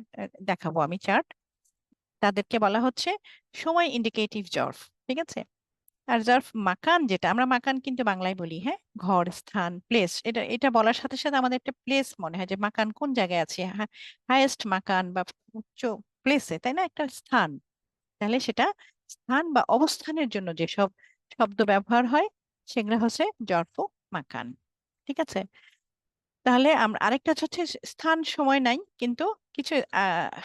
Speaker 1: দেখাবো আমি চার্ট, তাদেরকে বলা হচ্ছে সময় ইন্ডিকেটিভ জরফ। ঠিক আছে। আর জার্ফ মাকান, যেটা আমরা মাকান কিন্তু বাংলায় বলি, হ্যাঁ, ঘর, স্থান, প্লেস। এটা এটা বলার সাথে সাথে আমাদের একটা প্লেস মনে হয় যে মাকান কোন জায়গায় আছে, হাইয়েস্ট মাকান বা উচ্চ প্লেসে, তাই না, একটা স্থান। তাহলে সেটা স্থান বা অবস্থানের জন্য যেসব শব্দ ব্যবহার হয় সেগুলো হচ্ছে জরফ মাকান। ঠিক আছে। তাহলে আমরা আরেকটা হচ্ছে স্থান সময় নাই, কিন্তু কিছু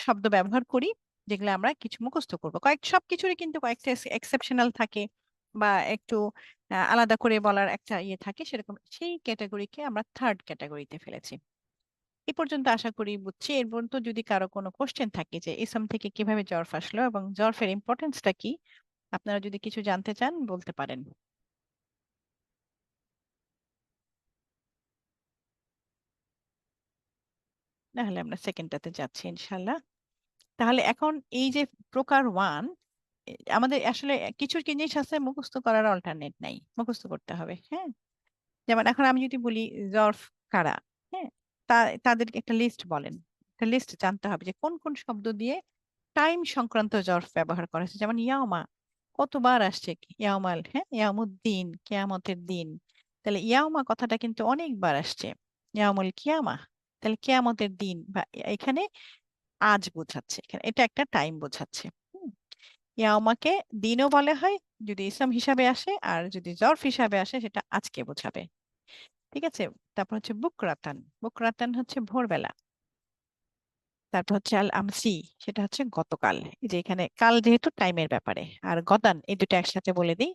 Speaker 1: শব্দ ব্যবহার করি যেগুলো আমরা কিছু মুখস্থ করবো। সবকিছুরই কিন্তু কয়েকটা এক্সেপশনাল থাকে বা একটু আলাদা করে বলার একটা ইয়ে থাকে, সেরকম সেই ক্যাটাগরিকে আমরা থার্ড ক্যাটাগরিতে ফেলেছি। এই পর্যন্ত আশা করি বুঝছি। এর পর্যন্ত যদি কারো কোনো কোশ্চেন থাকে যে ইসম থেকে কিভাবে জরফ আসলো এবং জরফের ইম্পর্টেন্সটা কি, আপনারা যদি কিছু জানতে চান বলতে পারেন। নাহলে আমরা সেকেন্ডটাতে যাচ্ছি ইনশাল্লাহ। তাহলে এখন এই যে প্রকার ওয়ান, আমাদের আসলে কিছু জিনিস আছে মুখস্থ করার অল্টারনেট নাই, মুখস্থ করতে হবে। হ্যাঁ, যেমন এখন আমি যদি বলি জরফ কারা, হ্যাঁ, তাদেরকে একটা লিস্ট বলেন, একটা লিস্ট জানতে হবে যে কোন কোন শব্দ দিয়ে টাইম সংক্রান্ত জরফ ব্যবহার করা হয়েছে। যেমন ইয়ামা কতবার আসছে, ইয়ামাল, হ্যাঁ, ইয়ামুদ্দিন, কেয়ামতের দিন। তাহলে ইয়াউমা কথাটা কিন্তু অনেকবার আসছে, ইয়াউমুল কিয়ামা, তাহলে কিয়ামতের দিন, বা এখানে আজ বোঝাচ্ছে, এখানে এটা একটা টাইম বোঝাচ্ছে। হুম, ইয়াউমাকে দিনও বলা হয় যদি ইসম হিসাবে আসে, আর যদি জরফ হিসাবে আসে সেটা আজকে বোঝাবে। ঠিক আছে। তারপর হচ্ছে বুকরাতান, বুকরাতান হচ্ছে ভোরবেলা। তারপর হচ্ছে আল আমসি, সেটা হচ্ছে গতকাল। এই যে এখানে কাল যেহেতু টাইমের ব্যাপারে, আর গদান এই দুটো একসাথে বলে দিই।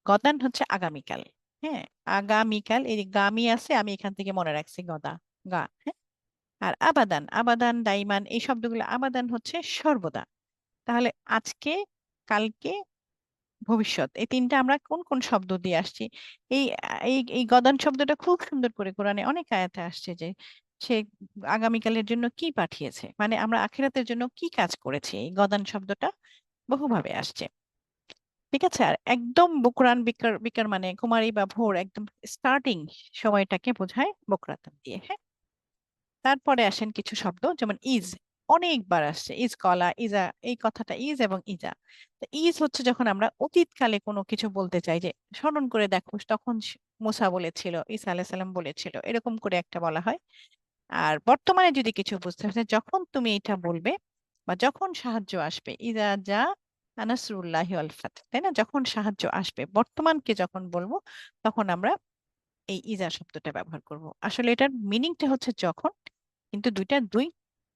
Speaker 1: গদান হচ্ছে আগামীকাল। হ্যাঁ, আগামীকাল, এই যে গামি আছে, আমি এখান থেকে মনে রাখছি গদা, গা, হ্যাঁ। আর আবাদান, আবাদান দাইমান, এই শব্দগুলো, আবাদান হচ্ছে সর্বদা। তাহলে আজকে, কালকে, ভবিষ্যৎ, এই তিনটা আমরা কোন কোন শব্দ দিয়ে আসছি? এই এই এই গদান শব্দটা খুব সুন্দর করে কোরআনে অনেক আয়াতে আসছে, যে সে আগামীকালের জন্য কি পাঠিয়েছে, মানে আমরা আখিরাতের জন্য কি কাজ করেছি, এই গদান শব্দটা বহুভাবে আসছে। ঠিক আছে। আর একদম বকরান, বিকার, বিকার মানে কুমারী বা ভোর, একদম স্টার্টিং সময়টাকে বোঝায় বকরাতান দিয়ে। হ্যাঁ। তারপরে আসেন কিছু শব্দ, যেমন ইজ, অনেকবার আসছে, ইজ কলা, ইজা, এই কথাটা ইজ এবং ইজা। তো ইজ হচ্ছে যখন আমরা অতীতকালে কোনো কিছু বলতে চাই, যে স্মরণ করে দেখো তখন মুসা বলেছিল, ঈসা আলাইহিস সালাম বলেছিল, এরকম করে একটা বলা হয়। আর বর্তমানে যদি কিছু বুঝতে হয়, যখন তুমি এটা বলবে, বা যখন সাহায্য আসবে, ইজা যা নাসরুল্লাহি ওয়াল ফাত, তাই না? যখন সাহায্য আসবে, বর্তমানকে যখন বলবো, তখন আমরা এই ইজা শব্দটা ব্যবহার করব। আসলে এটার মিনিংটা হচ্ছে যখন, কিন্তু দুই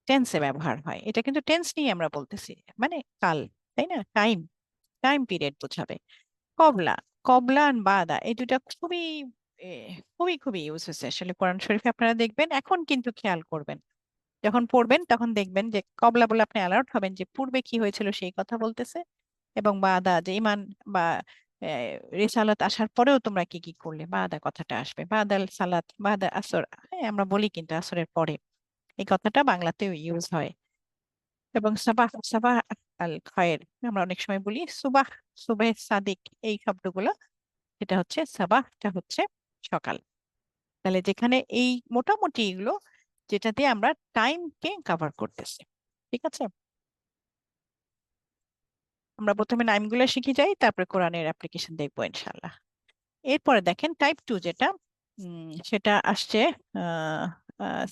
Speaker 1: টেন্সে ব্যবহার হয়। এটা কিন্তু টেন্স নিয়ে আমরা বলতেছি, মানে কাল, তাই না? টাইম, টাইম পিরিয়ড বোঝাবে। কবলা, কবলা আর বাদা, এই দুটা খুবই এ, খুবই খুবই ইউজ হয়েছে আসলে কোরআন শরীফে। আপনারা দেখবেন, এখন কিন্তু খেয়াল করবেন, যখন পড়বেন তখন দেখবেন যে কবলা বলে আপনি অ্যালার্ট হবেন যে পূর্বে কি হয়েছিল সেই কথা বলতেছে, এবং বাদা, যে ইমান বা রিসালাত আসার পরেও তোমরা কি কি করলে, বাদা কথাটা আসবে, বাদাল সালাত, বাদা আসর। হ্যাঁ, আমরা বলি কিন্তু আসরের পরে, এই কথাটা বাংলাতেও ইউজ হয়। এবং সাবাহ, সাবাহ আল খয়ের, আমরা অনেক সময় বলি সুবাহ, সুবাহ সাদিক, এই শব্দগুলো, এটা হচ্ছে সাবাহটা হচ্ছে সকাল। তাহলে যেখানে এই মোটামুটি এগুলো, যেটা দিয়ে আমরা টাইমকে কভার করতেছি। ঠিক আছে। আমরা প্রথমে নামগুলো শিখে যাই, তারপরে কোরআনের অ্যাপ্লিকেশন দেখবো ইনশাল্লাহ। এরপরে দেখেন টাইপ টু যেটা, সেটা আসছে,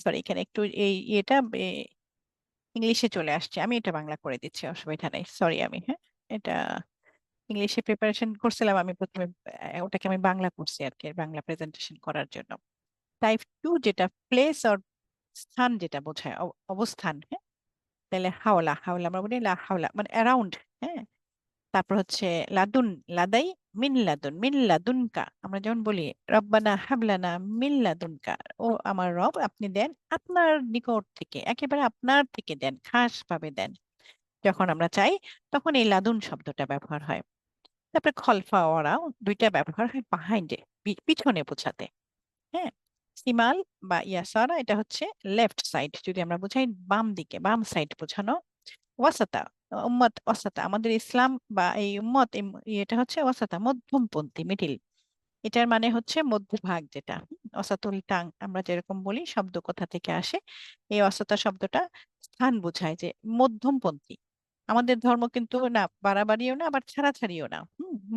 Speaker 1: সরি এখানে একটু এই এটা ইংলিশে চলে আসছে, আমি এটা বাংলা করে দিচ্ছি, অসুবিধা নেই, সরি। আমি, হ্যাঁ, এটা ইংলিশে প্রিপারেশন করছিলাম আমি প্রথমে, ওটাকে আমি বাংলা করছি আর কি, বাংলা প্রেজেন্টেশন করার জন্য। টাইপ টু যেটা প্লেস অর স্থান যেটা বোঝায়, অবস্থান। হ্যাঁ, তাহলে হাওলা, হাওলা আমরা বলি লা হাওলা, মানে অ্যারাউন্ড। হ্যাঁ। তারপর হচ্ছে লাদুন, লাদাই, মিন লাদুন, মিন লাদুনকা, আমরা যেমন বলি রব্বানা হাবলানা মিন লাদুনকা, ও আমার রব আপনি দেন আপনার নিকট থেকে, একেবারে আপনার থেকে দেন, খাস ভাবে দেন। যখন আমরা চাই, তখন এই লাদুন শব্দটা ব্যবহার হয়। তারপরে খলফা ওরাও, দুইটা ব্যবহার হয় বাহাইন্ডে, পিছনে বোঝাতে। হ্যাঁ। সিমাল বা ইয়াসারা, এটা হচ্ছে লেফট সাইড, যদি আমরা বুঝাই বাম দিকে, বাম সাইড বোঝানো। ওয়াসাতা, উম্মত ওয়াসাতা, আমাদের ইসলাম বা এই উম্মত, এটা হচ্ছে ওয়াসাতা, মধ্যমপন্থী, মিডিল। এটার মানে হচ্ছে মধ্যভাগ, যেটা অসাতুল টাং আমরা যেরকম বলি, শব্দ কোথা থেকে আসে, এই অসাতা শব্দটা স্থান বোঝায়, যে মধ্যমপন্থী। আমাদের ধর্ম কিন্তু না বাড়াবাড়িও না, আবার ছাড়াছাড়িও না,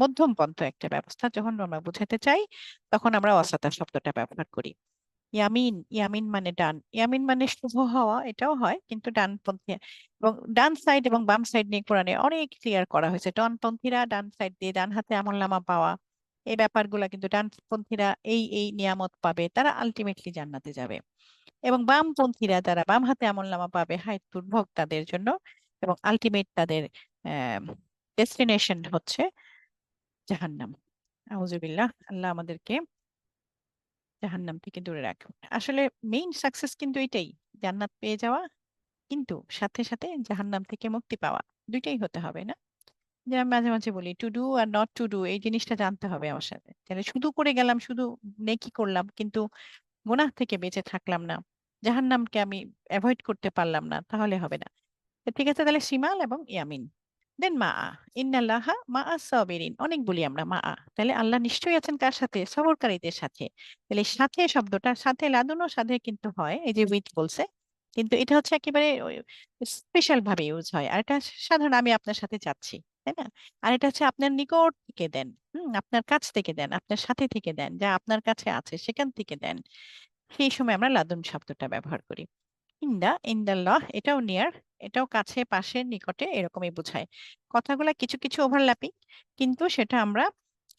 Speaker 1: মধ্যম পন্থা একটা ব্যবস্থা। যখন আমরা বোঝাতে চাই, তখন আমরা অসাতা শব্দটা ব্যবহার করি। ইয়ামিন, ইয়ামিন মানে ডান, ইয়ামিন মানে শুভ হওয়া, এটাও হয়, কিন্তু ডানপন্থী। এবং ডান সাইড এবং বাম সাইড নিয়ে কোরআনে অনেক ক্লিয়ার করা হয়েছে। ডানপন্থীরা ডান সাইড দিয়ে ডান হাতে আমলনামা পাওয়া, এই ব্যাপারগুলা কিন্তু, ডানপন্থীরা এই এই নিয়ামত পাবে, তারা আলটিমেটলি জান্নাতে যাবে। এবং বামপন্থীরা যারা বাম হাতে আমলনামা পাবে, হায় দুর্ভোগ তাদের জন্য, এবং আলটিমেট তাদের ডেস্টিনেশন হচ্ছে জাহান্নাম। আউযুবিল্লাহ, আল্লাহ আমাদেরকে জাহান্নাম থেকে দূরে রাখুন। আসলে মেইন সাকসেস কিন্তু এটাই, জান্নাত পেয়ে যাওয়া, কিন্তু সাথে সাথে জাহান্নাম থেকে মুক্তি পাওয়া, দুইটাই হতে হবে না? যে আমি মাঝে মাঝে বলি to do are not to do, এই জিনিসটা জানতে হবে আমার সাথে। তাহলে শুধু করে গেলাম, শুধু নেকি করলাম, কিন্তু গুনাহ থেকে বেঁচে থাকলাম না, জাহান্নামকে আমি অ্যাভয়েড করতে পারলাম না, তাহলে হবে না। তো ঠিক আছে, তাহলে শিমাল এবং ইয়ামিন। দেন মা আ, ইন্নাল্লাহা মা সাবিরিন, অনেক বলি আমরা মা আ, তাহলে আল্লাহ নিশ্চয়ই আছেন কার সাথে? সবরকারীদের সাথে। তাহলে সাথে শব্দটা, সাথে লাদুনও সাথে কিন্তু হয়, এই যে উইথ বলছে, কিন্তু এটা হচ্ছে একেবারে স্পেশাল ভাবে ইউজ হয়। আর এটা সাধারণ, আমি আপনার সাথে যাচ্ছি, তাই না? আর এটা হচ্ছে আপনার নিকট থেকে দেন, আপনার কাছ থেকে দেন, আপনার সাথে থেকে দেন, যা আপনার কাছে আছে সেখান থেকে দেন। সেই সময় আমরা লাদুন শব্দটা ব্যবহার করি। ইন্দাল্লাহ এটাও নিয়ার, এটাও কাছে, পাশে, নিকটে এরকমই বোঝায়। কথাগুলা কিছু কিছু ওভারল্যাপিং, কিন্তু সেটা আমরা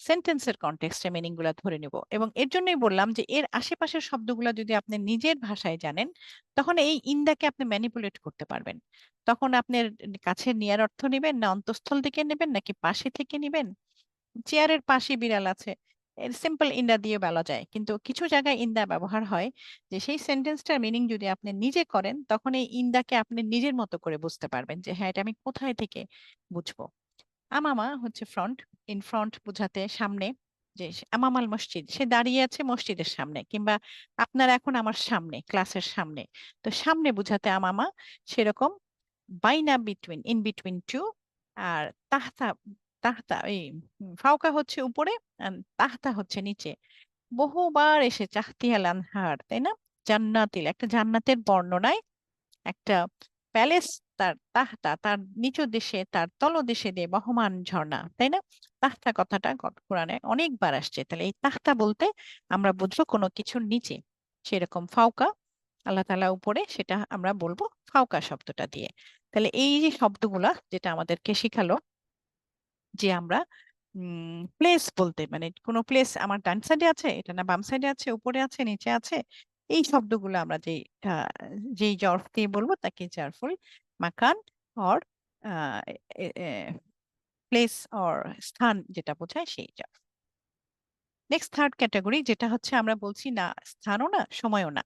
Speaker 1: সেন্টেন্সের কনটেক্সটে মিনিং গুলা ধরে নিব। এবং এর জন্যই বললাম যে এর আশেপাশের শব্দগুলা যদি আপনি নিজের ভাষায় জানেন, তখন এই ইন্দাকে আপনি ম্যানিপুলেট করতে পারবেন। তখন আপনার কাছে নিয়ার অর্থ নেবেন, না অন্তঃস্থল থেকে নেবেন, নাকি পাশে থেকে নেবেন। চেয়ারের পাশে বিড়াল আছে, এর সিম্পল ইন্ডা দিয়ে বলা যায়, কিন্তু কিছু জায়গায় ইন্দা ব্যবহার হয়, যে সেই সেন্টেন্সটার মিনিং যদি আপনি নিজে করেন, তখন এই ইন্দাকে আপনি নিজের মতো করে বুঝতে পারবেন যে হ্যাঁ, এটা আমি কোথায় থেকে বুঝবো। আমামা হচ্ছে ফ্রন্ট, ইন ফ্রন্ট বোঝাতে সামনে, যে আমামাল মসজিদ, সে দাঁড়িয়ে আছে মসজিদের সামনে, কিংবা আপনার এখন আমার সামনে, ক্লাসের সামনে। তো সামনে বোঝাতে আমামা, সেরকম বাইনা বিটুইন, ইন বিটুইন টু। আর তাহতা, তাহতা এই ফাওকা হচ্ছে উপরে, আর তাহতা হচ্ছে নিচে। বহুবার এসে চাহতিয়াল আনহার, তাই না? জান্নাতিল, একটা জান্নাতের বর্ণনায় একটা প্যালেস, তার তাহতা, তার নিচু দেশে, তার তলদেশে দিয়ে বহমান ঝর্ণা, তাই না? তাহতা কথাটা কোরআনে অনেকবার আসছে। তাহলে এই তাহতা বলতে আমরা বুঝবো কোনো কিছুর নিচে। সেরকম ফাওকা, আল্লাহ তাআলা উপরে, সেটা আমরা বলবো ফাওকা শব্দটা দিয়ে। তাহলে এই যে শব্দগুলা যেটা আমাদেরকে শিখালো, যে আমরা প্লেস বলতে, মানে কোনো প্লেস আমার ডান সাইডে আছে, এটা না বাম সাইডে আছে, উপরে আছে, নিচে আছে, এই শব্দগুলো আমরা যেই জরফ দিয়ে বলবো তাকে জারফুল মাকান অর প্লেস অর স্থান যেটা বোঝায় সেই জরফ। নেক্সট থার্ড ক্যাটাগরি, যেটা হচ্ছে আমরা বলছি না স্থানও না সময়ও না,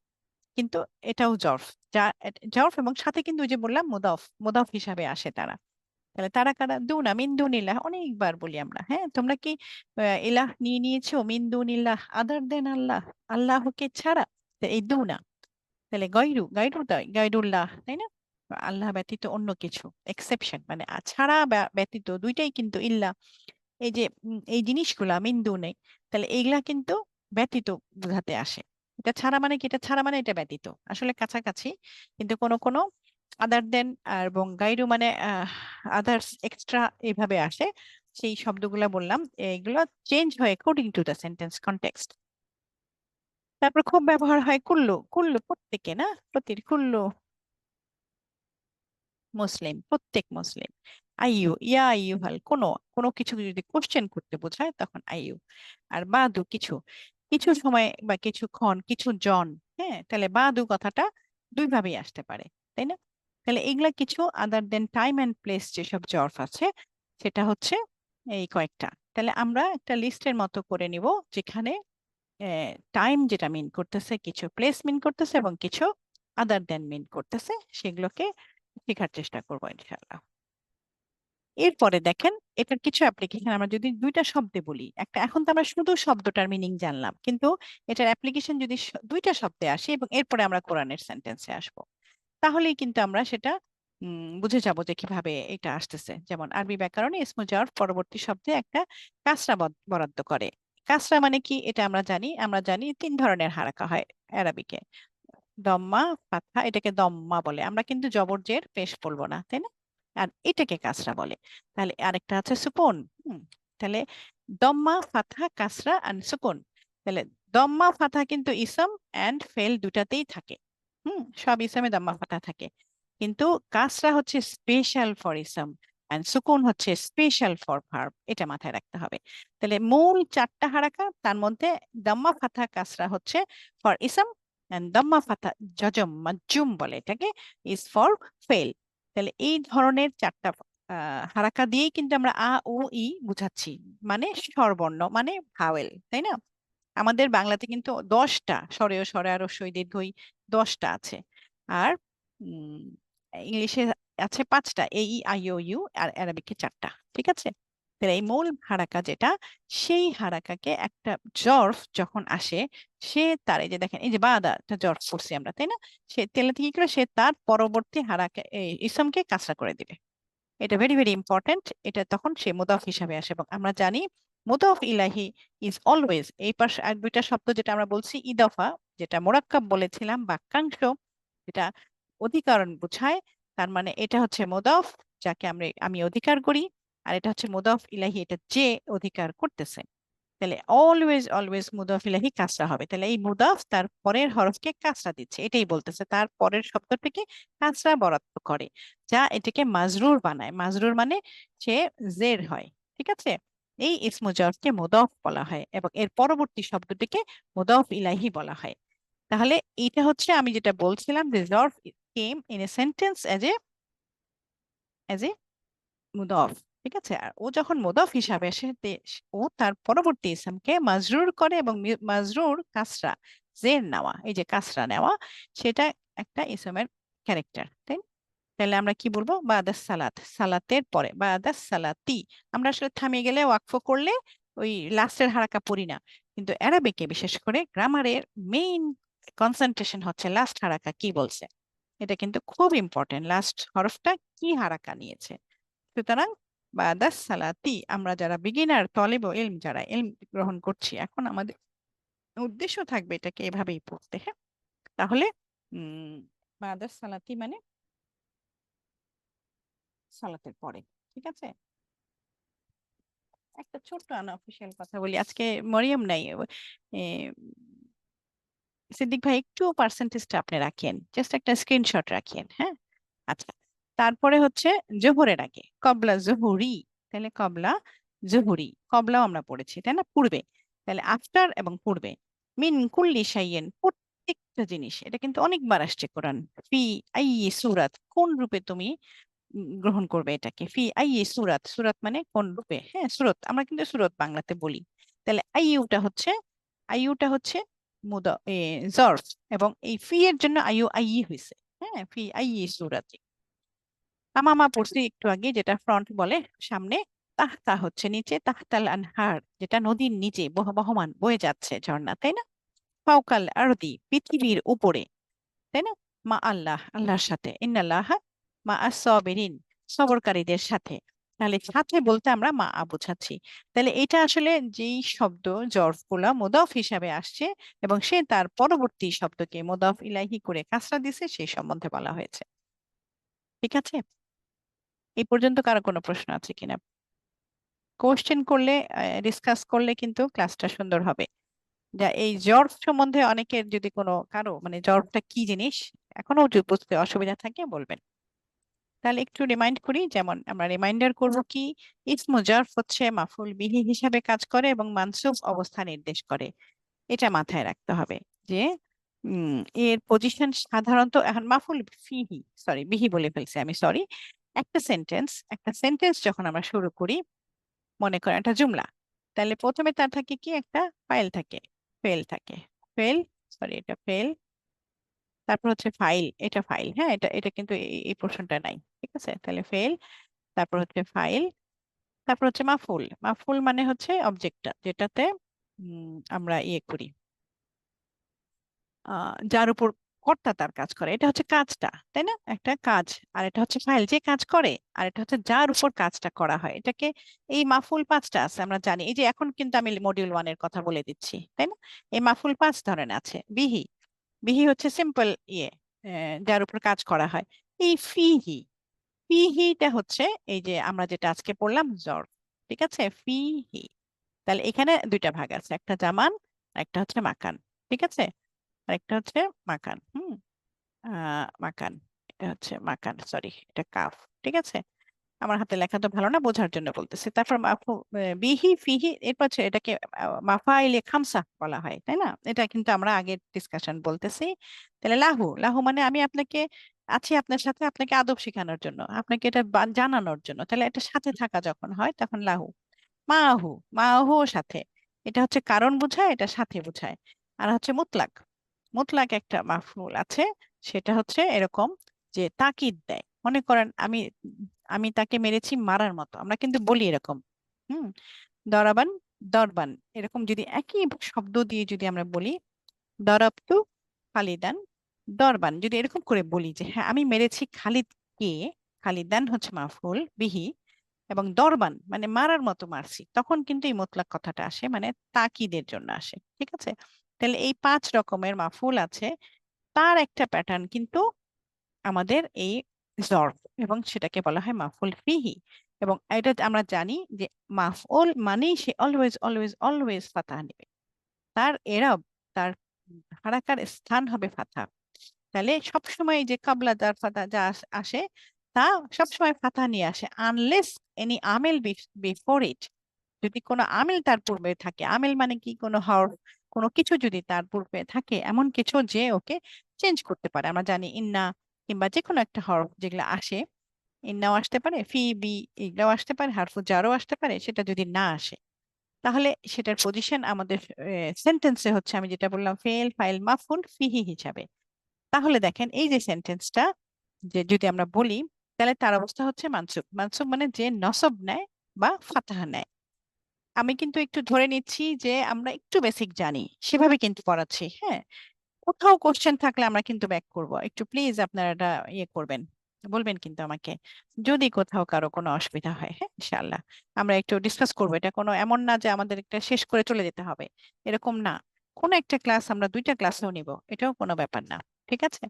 Speaker 1: কিন্তু এটাও জরফ। যা জরফ, এবং সাথে কিন্তু ওই যে বললাম মুদাফ, মুদাফ হিসাবে আসে তারা। তাহলে তারা কারা? দুনা, মিন দুনিল্লাহ, অনেকবার বলি আমরা। হ্যাঁ, তোমরা কি ইলাহ নিয়ে নিয়েছো? মিন দুনিল্লাহ, আদার দেন আল্লাহ, আল্লাহকে ছাড়া। তো এই দুনা, তাহলে গায়রুল্লাহ, তাই না? আল্লাহ ব্যতীত অন্য কিছু, এক্সেপশন মানে ছাড়া ব্যতীত, দুইটাই কিন্তু ইল্লাহ। এই যে এই জিনিসগুলা মিন দুনে, তাহলে এইগুলা কিন্তু ব্যতীত বোঝাতে আসে। এটা ছাড়া মানে কি? এটা ছাড়া মানে এটা ব্যতীত, আসলে কাছাকাছি, কিন্তু কোন কোন আদার দেন এবং গাইরু মানে আদার্স, এক্সট্রা, এইভাবে আসে। সেই শব্দগুলা বললাম, এগুলো চেঞ্জ হয় according to the sentence context. তারপর খুব ব্যবহার হয় কুল্লু, কুল্লু প্রত্যেকে, না কুল্লু মুসলিম, প্রত্যেক মুসলিম। আইয়ু, ইয়া আইয়ুহাল, কোনো কোনো কিছু যদি কোশ্চেন করতে বোঝায় তখন আইয়ু। আর বাদু, কিছু, কিছু সময় বা কিছুক্ষণ, কিছু জন। হ্যাঁ, তাহলে বাদু কথাটা দুই ভাবেই আসতে পারে, তাই না? তাহলে এগুলা কিছু আদার দেন টাইম অ্যান্ড প্লেস যেসব জরফ আছে, সেটা হচ্ছে এই কয়েকটা। তাহলে আমরা একটা লিস্টের মতো করে নিব, যেখানে টাইম যেটা মিন করতেছে, কিছু প্লেস মিন করতেছে, এবং কিছু আদার দেন মিন করতেছে, সেগুলোকে শেখার চেষ্টা করবো ইনশাআল্লাহ। এরপরে দেখেন, এটার কিছু অ্যাপ্লিকেশন আমরা যদি দুইটা শব্দে বলি, একটা, এখন তো আমরা শুধু শব্দটার মিনিং জানলাম, কিন্তু এটার অ্যাপ্লিকেশন যদি দুইটা শব্দে আসে, এবং এরপরে আমরা কোরআনের সেন্টেন্সে আসবো, তাহলেই কিন্তু আমরা সেটা বুঝে যাবো যে কিভাবে এটা আসতেছে। যেমন আরবি ব্যাকরণে ইসমু জারফ পরবর্তী শব্দে একটা কাসরা বরাদ্দ করে। কাসরা মানে কি? এটা আমরা জানি তিন ধরনের হারাকা হয় আরবিকে, দম্মা, ফাতহা, এটাকে দম্মা বলে। আমরা কিন্তু জবর জের পেশ বলবো না, তাই না? আর এটাকে কাসরা বলে। তাহলে আরেকটা আছে সুকুন। তাহলে দম্মা, ফাতহা, কাসরা এন্ড সুকুন। তাহলে দম্মা ফাতহা কিন্তু ইসম এন্ড ফেল দুটাতেই থাকে। সব ইসমে দম্মা ফাতহা থাকে, কিন্তু কাসরা হচ্ছে স্পেশাল ফর ইসম, এন্ড সুকুন হচ্ছে স্পেশাল ফর ভার্ব। এটা মাথায় রাখতে হবে। তাহলে মূল চারটা হারাকা, তার মধ্যে দম্মা ফাতহা কাসরা হচ্ছে ফর ইসম, and দম্মা ফাতা জজম মাজুম বলে এটাকে, ইজ ফর ফেল। তাহলে এই ধরনের চারটা হারাকা দিয়েই কিন্তু আমরা আ ও ই বুঝাচ্ছি, মানে স্বরবর্ণ, মানে ভাওয়েল, তাই না? আমাদের বাংলাতে কিন্তু 10টা স্বরেয়, স্বরে আর রস্বই দীর্ঘই 10টা আছে। আর ইংলিশে আছে 5টা, এ ই আই ও ইউ, আর আরবিকে 4টা। ঠিক আছে? তাহলে এই মূল হারাকা যেটা, সেই হারাকাকে একটা জরফ যখন আসে, সে তার, এই যে দেখেন, এই যে বাদা, একটা জরফ পড়ছি আমরা, তাই না? সে তেলে কি করে, সে তার পরবর্তী হারাকা এই ইসমকে কাসরা করে দিবে। এটা ভেরি ভেরি ইম্পর্টেন্ট। এটা তখন সে মুদাফ হিসাবে আসে, এবং আমরা জানি মুদাফ ইলাহি ইজ অলওয়েজ, এই পাশে আর দুইটা শব্দ যেটা আমরা বলছি ইদাফা, যেটা মোরাক্কাব বলেছিলাম, বাক্যাংশ, যেটা অধিকরণ বোঝায়, তার মানে এটা হচ্ছে মুদাফ, যাকে আমি অধিকার করি। আর এটা হচ্ছে মুদাফ ইলাহি, এটা যে অধিকার করতেছে। তাহলে অলওয়েজ অলওয়েজ মুদাফ ইলাহি কাসরা হবে। তাহলে এই মুদাফ তার পরের হরফকে কাসরা দিচ্ছে, এটাই বলতেছে তার পরের শব্দটিকে কাসরা বরাদ্দ করে, যা এটাকে মাজরুর বানায়। মাজরুর মানে সে জের হয়, ঠিক আছে। এই ইসমু জারফকে মুদাফ বলা হয় এবং এর পরবর্তী শব্দটিকে মুদাফ ইলাহি বলা হয়। তাহলে এটা হচ্ছে আমি যেটা বলছিলাম যে জারফ came in a sentence as a মুদফ, ঠিক আছে। আর ও যখন মুদফ হিসাবে আসে ও তার পরবর্তী ইসমকে মাজরুর করে এবং মাজরুর কাসরা, জের নেওয়া, এই যে কাসরা নেওয়া, সেটা একটা ইসমের ক্যারেক্টার, তাই না? তাহলে আমরা কি বলবো, বাদাস সালাত, সালাতের পরে, বাদাস সালাতি। আমরা আসলে থামিয়ে গেলে ওয়াকফ করলে ওই লাস্টের হারাকা পড়ি না, কিন্তু অ্যারাবিকে বিশেষ করে গ্রামারের মেইন কনসেন্ট্রেশন হচ্ছে লাস্ট হারাকা কি বলছে। এটা কিন্তু খুব ইম্পর্টেন্ট, লাস্ট হরফটা কি হারাকা নিয়েছে। সুতরাং বাদাস সালাতি, আমরা যারা বিগিনার তলেব ইলম, যারা ইলম গ্রহণ করছি এখন, আমাদের উদ্দেশ্য থাকবে এটাকে এভাবেই পড়তে, হ্যাঁ। তাহলে বাদাস সালাতি মানে সালাতের পরে, ঠিক আছে। একটা ছোট্ট আনঅফিসিয়াল কথা বলি, আজকে মরিয়ম নাই, এ, সিদ্দিক ভাই একটু পার্সেন্টেজটা আপনি রাখেন, জাস্ট একটা স্ক্রিনশট রাখেন, হ্যাঁ। আচ্ছা, তারপরে হচ্ছে জোহরের আগে কবলা জহুরি, তাহলে কবলা জহুরি, কবলাও আমরা পড়েছি তাই না পূর্বে, তাহলে আফটার এবং পূর্বে। মিন কুল্লি শাইইন, প্রত্যেকটা জিনিস, এটা কিন্তু অনেকবার আসছে কোরআন। ফি আই সুরাত, কোন রূপে তুমি গ্রহণ করবে এটাকে। ফি আই সুরাত, সুরাত মানে কোন রূপে, হ্যাঁ সুরত, আমরা কিন্তু সুরত বাংলাতে বলি। তাহলে আইউটা হচ্ছে মুদা জর্ফ, এবং এই ফি এর জন্য আই হয়েছে, হ্যাঁ ফি আই সুরাত। তামামা পড়ছি একটু আগে, যেটা ফ্রন্ট বলে সামনে, তাহতা হচ্ছে নিচে, তাহতাল আনহার যেটা নদীর নিচে বহমান বয়ে যাচ্ছে ঝর্ণা, তাই না। ফাওকাল আরদি, পৃথিবীর উপরে, তাই না। মা আল্লাহ, আল্লাহর সাথে, ইন্নাল্লাহ মা আস-সাবিরিন, সবরকারীদের সাথে। তাহলে সাথে বলতে আমরা মা বোঝাচ্ছি। তাহলে এটা আসলে যেই শব্দ জরফগুলা মুদাফ হিসাবে আসছে এবং সে তার পরবর্তী শব্দকে মুদাফ ইলাহি করে কাসরা দিছে, সেই সম্বন্ধে বলা হয়েছে, ঠিক আছে। এই পর্যন্ত কারো কোনো প্রশ্ন আছে কিনা? কোশ্চেন করলে, ডিসকাস করলে কিন্তু ক্লাসটা সুন্দর হবে। যা এই জর্ফ সম্বন্ধে অনেকের যদি কোনো কারো মানে জর্ফটা কি জিনিস এখনো যদি বুঝতে অসুবিধা থাকে বলবেন। তাহলে একটু রিমাইন্ড করি, যেমন আমরা রিমাইন্ডার করব কি, ইসমু জর্ফ হচ্ছে মাফুল বিহি হিসাবে কাজ করে এবং মানসুব অবস্থা নির্দেশ করে। এটা মাথায় রাখতে হবে যে এর পজিশন সাধারণত, এখন মাফুল ফিহি, সরি বিহি বলে ফেলছি আমি, সরি। একটা সেন্টেন্স যখন আমরা শুরু করি, মনে করেন একটা জুমলা, তাহলে প্রথমে তার থাকে কি, একটা ফাইল থাকে, ফেল থাকে, ফেল, সরি এটা ফেল, তারপর হচ্ছে ফাইল, এটা ফাইল, হ্যাঁ এটা এটা কিন্তু এই পোর্শনটা নাই, ঠিক আছে। তাহলে ফেল, তারপর হচ্ছে ফাইল, তারপর হচ্ছে মাফুল। মাফুল মানে হচ্ছে অবজেক্টটা যেটাতে আমরা ইয়ে করি, যার উপর কর্তা তার কাজ করে, এটা হচ্ছে কাজটা, তাই না, একটা কাজ। আর এটা হচ্ছে ফাইল, যে কাজ করে। আর এটা হচ্ছে যার উপর কাজটা করা হয়, এটাকে, এই মাফুল পাঁচটা আছে আমরা জানি, এই যে এখন কিন্তু আমি মডিউল 1 এর কথা বলে দিচ্ছি, তাই না। এই মাফুল 5 ধরনের আছে। বিহি, বিহি হচ্ছে সিম্পল ইয়ে, যার উপর কাজ করা হয়। এই ফিহি, ফিহিটা হচ্ছে এই যে আমরা যেটা আজকে পড়লাম জর্ফ, ঠিক আছে, ফিহি। তাহলে এখানে দুইটা ভাগ আছে, একটা জামান আর একটা হচ্ছে মাকান, ঠিক আছে। আর একটা হচ্ছে মাকান, মাকান, এটা হচ্ছে মাকান, সরি এটা কাফ, ঠিক আছে। আমার হাতে লেখা তো ভালো না, বোঝার জন্য বলতেছি। তারপর বিহি ফিহি, এরপর হচ্ছে এটাকে মাফাইলে খামসা বলা হয়, তাই না। এটা কিন্তু আমরা আগের ডিসকাশন বলতেছি। তাহলে লাহু, লাহু মানে আমি আপনাকে আছি, আপনার সাথে, আপনাকে আদব শেখানোর জন্য, আপনাকে এটা জানানোর জন্য। তাহলে এটা সাথে থাকা যখন হয় তখন লাহু। মাহু, মাহু সাথে, এটা হচ্ছে কারণ বোঝায়, এটা সাথে বোঝায়। আর হচ্ছে মুতলাক, মুতলাক একটা মাফউল আছে, সেটা হচ্ছে এরকম যে তাকিদ দেয়। মনে করেন আমি আমি তাকে মেরেছি মারার মতো, আমরা কিন্তু বলি এরকম, হুম, দরাবান, দরবান, এরকম যদি একই শব্দ দিয়ে যদি আমরা বলি, দরাবতু খালিদান দরবান, যদি এরকম করে বলি যে হ্যাঁ আমি মেরেছি খালিদকে, খালিদান হচ্ছে মাফউল বিহি, এবং দরবান মানে মারার মতো মারছি, তখন কিন্তু এই মুতলাক কথাটা আসে, মানে তাকিদের জন্য আসে, ঠিক আছে। তাহলে এই 5 রকমের মাফুল আছে, তার একটা প্যাটার্ন কিন্তু আমাদের এই জর্ফ, এবং সেটাকে বলা হয় মাফুল ফিহি। এবং এটা আমরা জানি যে মাফউল মানেই সে অলওয়েজ অলওয়েজ অলওয়েজ ফাতাহা নেবে, তার এরাব, তার হারাকার স্থান হবে ফাতহা। তাহলে সবসময় যে কাবলা যার ফাতা যা আসে তা সবসময় ফাতহা নিয়ে আসে, আনলেস এনি আমেল বিফোর ইট, যদি কোনো আমেল তার পূর্বে থাকে। আমেল মানে কি? কোনো হরফ, কোনো কিছু যদি তার পূর্বে থাকে, এমন কিছু যে ওকে চেঞ্জ করতে পারে। আমরা জানি ইন্না কিংবা যে কোনো একটা হরফ যেগুলো আসে, ইন্নাও আসতে পারে, ফি বি এগুলাও আসতে পারে, হারফু জারও আসতে পারে, সেটা যদি না আসে তাহলে সেটার পজিশন আমাদের সেন্টেন্সে হচ্ছে, আমি যেটা বললাম, ফেল ফাইল মাফুল ফিহি হিসাবে। তাহলে দেখেন এই যে সেন্টেন্সটা, যে যদি আমরা বলি, তাহলে তার অবস্থা হচ্ছে মানসুব। মানসুব মানে যে নসব নেয় বা ফাতাহা নেয়। আমি কিন্তু একটু ধরে নিচ্ছি যে আমরা একটু বেসিক জানি, সেভাবে কিন্তু পড়াচ্ছি। হ্যাঁ, কোথাও কোশ্চেন থাকলে আমরা কিন্তু ব্যাক করব, একটু প্লিজ আপনারা এটা ইয়ে করবেন, বলবেন কিন্তু আমাকে যদি কোথাও কারো কোনো অসুবিধা হয়। হ্যাঁ, ইনশাআল্লাহ আমরা একটু ডিসকাস করবো। এটা কোনো এমন না যে আমাদের একটা শেষ করে চলে যেতে হবে, এরকম না। কোনো একটা ক্লাস আমরা দুইটা ক্লাসেও নিব, এটাও কোনো ব্যাপার না। ঠিক আছে?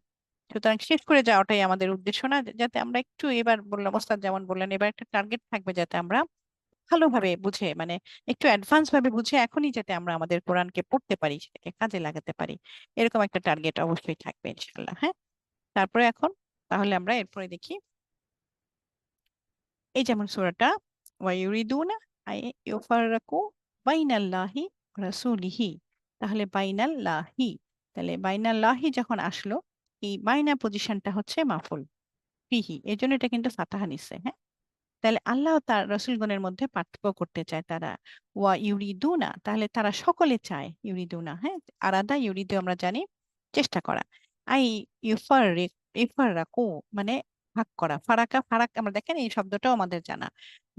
Speaker 1: সুতরাং শেষ করে যাওয়াটাই আমাদের উদ্দেশ্য না, যাতে আমরা একটু, এবার বললাম ওস্তাদ যেমন বললেন, এবার একটা টার্গেট থাকবে যাতে আমরা ভালোভাবে বুঝে, মানে একটু অ্যাডভান্স ভাবে বুঝে এখনই যাতে আমরা আমাদের কোরআনকে পড়তে পারি, সেটাকে কাজে লাগাতে পারি, এরকম একটা টার্গেট অবশ্যই থাকবে ইনশাল্লাহ। হ্যাঁ, তারপরে এখন তাহলে আমরা এরপরে দেখি, এই যেমন সূরাটা ওয়ায়ুরিদুনা আই ইউফাররাকু বাইনাল্লাহি ওয়া রাসূলিহি, তাহলে বাইনাল্লাহি, তাহলে বাইনাল্লাহি যখন আসলো, এই বাইনা পজিশনটা হচ্ছে মাফুল ফিহি, এই জন্য এটা কিন্তু ফাতাহা নিচ্ছে। হ্যাঁ, তাহলে আল্লাহ তার রসুলগণের মধ্যে পার্থক্য করতে চায় তারা। ওয়া ইউরিদুনা, তাহলে তারা সকলে চায়, ইউরিদুনা, হ্যাঁ, আরাদা ইউরিদু আমরা জানি চেষ্টা করা, আই ইউফাররাকু মানে ভাগ করা, ফারাকা ফারাক, আমরা দেখেন এই শব্দটাও আমাদের জানা,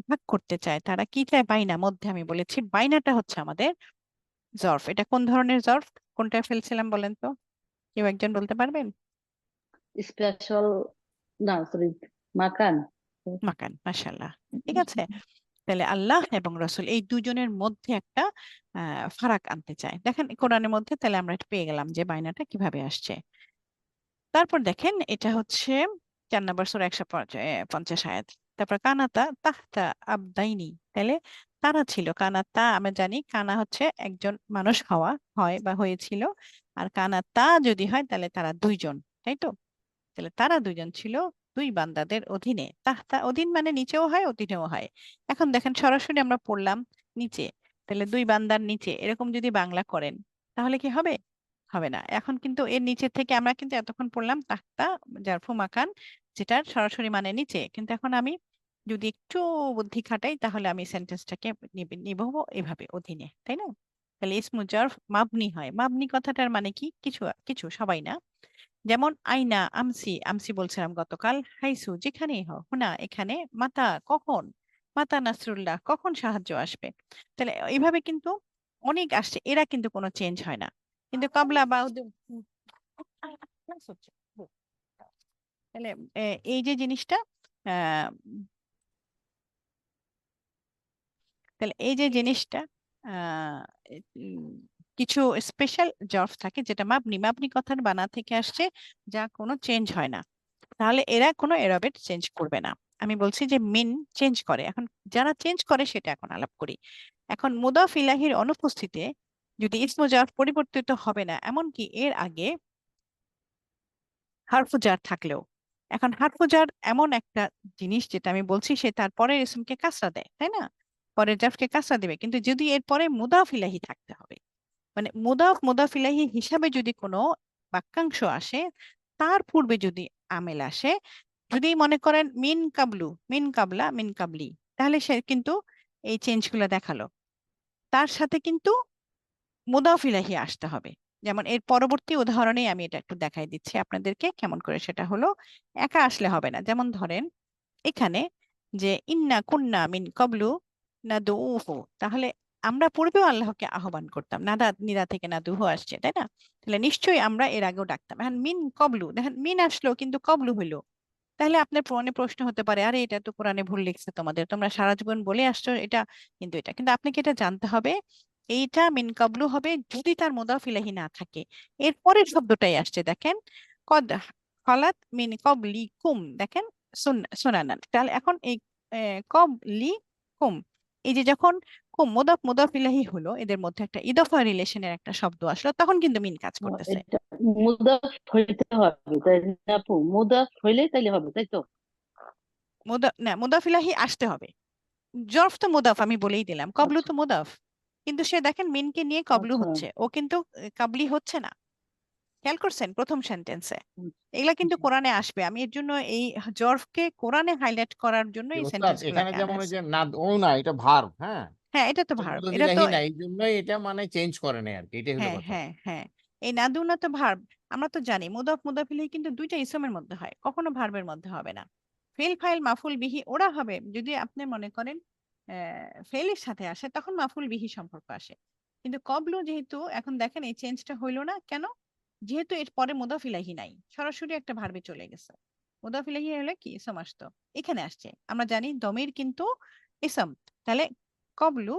Speaker 1: ভাগ করতে চায় তারা। কি চায়? বাইনা, মধ্যে আমি বলেছি বাইনাটা হচ্ছে আমাদের জর্ফ। এটা কোন ধরনের জর্ফ? কোনটা ফেলছিলাম বলেন তো, কেউ একজন বলতে পারবেন?
Speaker 4: স্পেশাল, না সরি, মাকান।
Speaker 1: মাকান, মাশাআল্লাহ। ঠিক আছে, তাহলে আল্লাহ এবং রসুল এই দুজনের মধ্যে একটা ফারাক আনতে চায়। দেখেন কোরআনের মধ্যে, তাহলে আমরা এটা পেয়ে গেলাম যে বাইনাটা কিভাবে আসছে। তারপর দেখেন এটা হচ্ছে 4 নম্বর সূরা 150 আয়াত। তারপর কানাতা তাহতা আবদাইনি, তাহলে তারা ছিল, কানাতা আমরা জানি কানা হচ্ছে একজন মানুষ হওয়া, হয় বা হয়েছিল, আর কানাতা যদি হয় তাহলে তারা দুইজন, তাই তো? তাহলে তারা দুইজন ছিল দুই বান্দাদের অধীনে। তাহতা অধীন মানে নিচেও হয় অধীনেও হয়। এখন দেখেন সরাসরি আমরা পড়লাম নিচে, তাহলে দুই বান্দার নিচে, এরকম যদি বাংলা করেন তাহলে কি হবে? হবে না। এখন কিন্তু এর নিচে থেকে আমরা কিন্তু এতক্ষণ পড়লাম তাহতা জারফু মাকান, যেটার সরাসরি মানে নিচে, কিন্তু এখন আমি যদি একটু বুদ্ধি খাটাই তাহলে আমি সেন্টেন্সটাকে নিব এভাবে, অধীনে, তাই না? তাহলে ইসমু জারফ মাবনি হয়। মাবনি কথাটার মানে কি? কিছু কিছু, সবাই না। যেমন আইনা আমসি, আমসি বলছিলাম গতকাল, হাইসু যেখানেই হোক, হুনা এখানে, মাতা কখন, মাতা নাসরুল্লাহ কখন সাহায্য আসবে। তাহলে এইভাবে কিন্তু অনেক আসছে, এরা কিন্তু কোনো চেঞ্জ হয় না। কিন্তু কাবলা বা তাহলে এই যে জিনিসটা, আহ তাহলে এই যে জিনিসটা, আহ উম, কিছু স্পেশাল জবস থাকে যেটা মাবনি, মাবনি কথার বানা থেকে আসছে, যা কোনো চেঞ্জ হয় না। তাহলে এরা কোনো এরাবেট চেঞ্জ করবে না। আমি বলছি যে মিন চেঞ্জ করে। এখন যারা চেঞ্জ করে সেটা এখন আলাপ করি। এখন মুদাফ ইলাহির অনুপস্থিতিতে যদি ইসমু জার পরিবর্তিত হবে না, এমনকি এর আগে হারফু জার থাকলেও, এখন হারফু জার এমন একটা জিনিস যেটা আমি বলছি, সে তার পরের ইসমকে কাসরা দেয়, তাই না? পরের জারফকে কাসরা দিবে, কিন্তু যদি এর পরে মুদাফ ইলাহি থাকতে হবে, মানে মুদাফ ইলাহি হিসাবে যদি কোনো বাক্যাংশ আসে, তার পূর্বে যদি আমেল আসে, যদি মনে করেন মিন কাবলু, মিন কাবলা, মিন কাবলি, তাহলে সে কিন্তু এই চেঞ্জগুলো দেখালো। তার সাথে কিন্তু মুদাফ ইলাহি আসতে হবে। যেমন এর পরবর্তী উদাহরণে আমি এটা একটু দেখাই দিচ্ছি আপনাদেরকে কেমন করে সেটা হলো। একা আসলে হবে না। যেমন ধরেন এখানে যে ইন্না কুন্না মিন কবলু নাদুহু, তাহলে আমরা পূর্বেও আল্লাহকে আহ্বান করতাম, নাদা নিদা থেকে নাদুহু আসছে, তাই না? তাহলে নিশ্চয়ই আমরা এর আগেও ডাকতাম। এখন মিন কবলু, দেখেন মিন আসলো কিন্তু কবলু হইলো, তাহলে আপনার মনে প্রশ্ন হতে পারে, আরে এটা তো কোরআনে ভুল লিখছে তোমাদের, তোমরা সারা জীবন বলে আসছো এটা, কিন্তু এটা কিন্তু আপনাকে এটা জানতে হবে, এইটা মিন কাবলু হবে যদি তার মুদাফ ইলাহি না থাকে। এর পরের শব্দটাই আসছে দেখেন, কদ খালাত মিন কবলিকুম, দেখেন সুনানান। তাহলে এখন এই কবলি কুম, এই যে যখন কুম মুদাফ মুদাফ ইলাহি হলো, এদের মধ্যে একটা ইদফা রিলেশনের একটা শব্দ আসলো, তখন কিন্তু মিন কাজ করতেছে।
Speaker 4: এটা মুদাফ হইতে হবে তাই না আপু? মুদাফ হইলে তাইলে হবে, তাই তো?
Speaker 1: না, মুদাফ ইলাহি আসতে হবে। জরফ তো মুদাফ, আমি বলেই দিলাম, কবলু
Speaker 4: আচ্ছা
Speaker 1: তো মুদাফ, কিন্তু সে দেখেন মিনকে নিয়ে কবলু
Speaker 4: আচ্ছা।
Speaker 1: হচ্ছে, ও কিন্তু কাবলি হচ্ছে না। খেয়াল করছেন প্রথম সেন্টেন্সে?
Speaker 4: হুম,
Speaker 1: এগুলা কিন্তু
Speaker 4: জি।
Speaker 1: কোরআনে আসবে, আমি এর জন্য এই জরফকে কোরআনে হাইলাইট করার জন্য এই
Speaker 3: ওস্তাদ
Speaker 1: সেন্টেন্স
Speaker 3: এখানে
Speaker 1: গুলাকে আনা
Speaker 3: যেমন ওই
Speaker 1: আছে।
Speaker 3: যে না ও না, এটা ভার্ব, হ্যাঁ,
Speaker 1: হ্যাঁ, এটা তো
Speaker 3: এটা
Speaker 1: ভার্ব, এটা তো
Speaker 3: মুদবিলাহি না, এই জন্যই এটা মানে চেঞ্জ করে নেই আর কি, এটাই হলো
Speaker 1: হ্যাঁ
Speaker 3: কথা।
Speaker 1: হ্যাঁ হ্যাঁ, এই নাদুনা তো ভার্ব। আমরা তো জানি মুদাফ মুদাফ ইলাইহি কিন্তু দুইটা ইসমের মধ্যে হয়, কখনো ভার্বের মধ্যে হবে না। ফেল ফাইল মাফুল বিহি ওরা হবে যদি আপনি মনে করেন ফেলের সাথে আসে, তখন মাফুল বিহি সম্পর্ক আসে। কিন্তু কবলু যেহেতু, এখন দেখেন এই চেঞ্জটা হইলো না কেন? যেহেতু এর পরে মুদাফ ইলাইহি নাই, সরাসরি একটা ভার্বে চলে গেছে। মুদাফ ইলাইহি হলে কি ইসম আসতো, এখানে আসছে। আমরা জানি দমির কিন্তু ইসম, তাহলে কবলু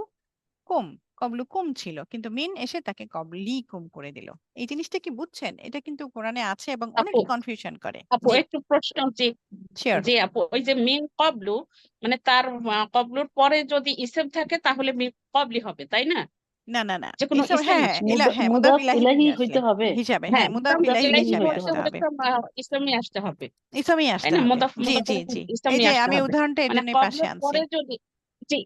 Speaker 1: কুম, কবলু কুম ছিল, কিন্তু মিন এসে তাকে কবলি কুম করে দিল। এই জিনিসটা কি বুঝছেন? এটা কিন্তু কোরআনে আছে এবং
Speaker 5: আপু
Speaker 1: অনেকে কনফিউশন করে।
Speaker 5: আপু
Speaker 1: জি,
Speaker 5: একটু প্রশ্ন যে,
Speaker 1: শিওর।
Speaker 5: যে আপু ওই যে মিন কবলু, মানে তার কবলুর পরে যদি ইসেম থাকে তাহলে মিন কবলি হবে, তাই না?
Speaker 1: না না না,
Speaker 5: যে কোনো
Speaker 1: ইসম,
Speaker 5: ইসেম
Speaker 1: হ্যাঁ হ্যাঁ, হ্যাঁ মুদাফ
Speaker 4: মুদাফ
Speaker 1: ইলাহি
Speaker 4: ইলাহি
Speaker 1: আসলে
Speaker 4: হইতে হবে।
Speaker 1: হিসাবে,
Speaker 5: হ্যাঁ,
Speaker 1: হ্যাঁ মুদাফ
Speaker 5: মুদাফ
Speaker 4: মুদাফ
Speaker 1: ইলাহি
Speaker 4: ইলাহি
Speaker 5: ইলাইহি
Speaker 1: হিসাবে
Speaker 4: হইতে
Speaker 5: হইতে
Speaker 1: আসতে
Speaker 4: হবে।
Speaker 5: হলে
Speaker 1: হবে,
Speaker 5: তো ইসলামই আসতে হবে,
Speaker 1: ইসমই
Speaker 5: তাই
Speaker 1: আসতে
Speaker 5: না?
Speaker 1: হবে।
Speaker 5: মুদাফ
Speaker 1: জি জি
Speaker 5: মুদাফের
Speaker 1: জি, এই
Speaker 5: ইসলামই
Speaker 1: যে
Speaker 5: আসতে
Speaker 1: আমি
Speaker 5: হবে।
Speaker 1: উদাহরণটা এই
Speaker 5: মানে
Speaker 1: জন্যই পাশে
Speaker 5: কবলুর
Speaker 1: আনছি।
Speaker 5: পরে যদি, যে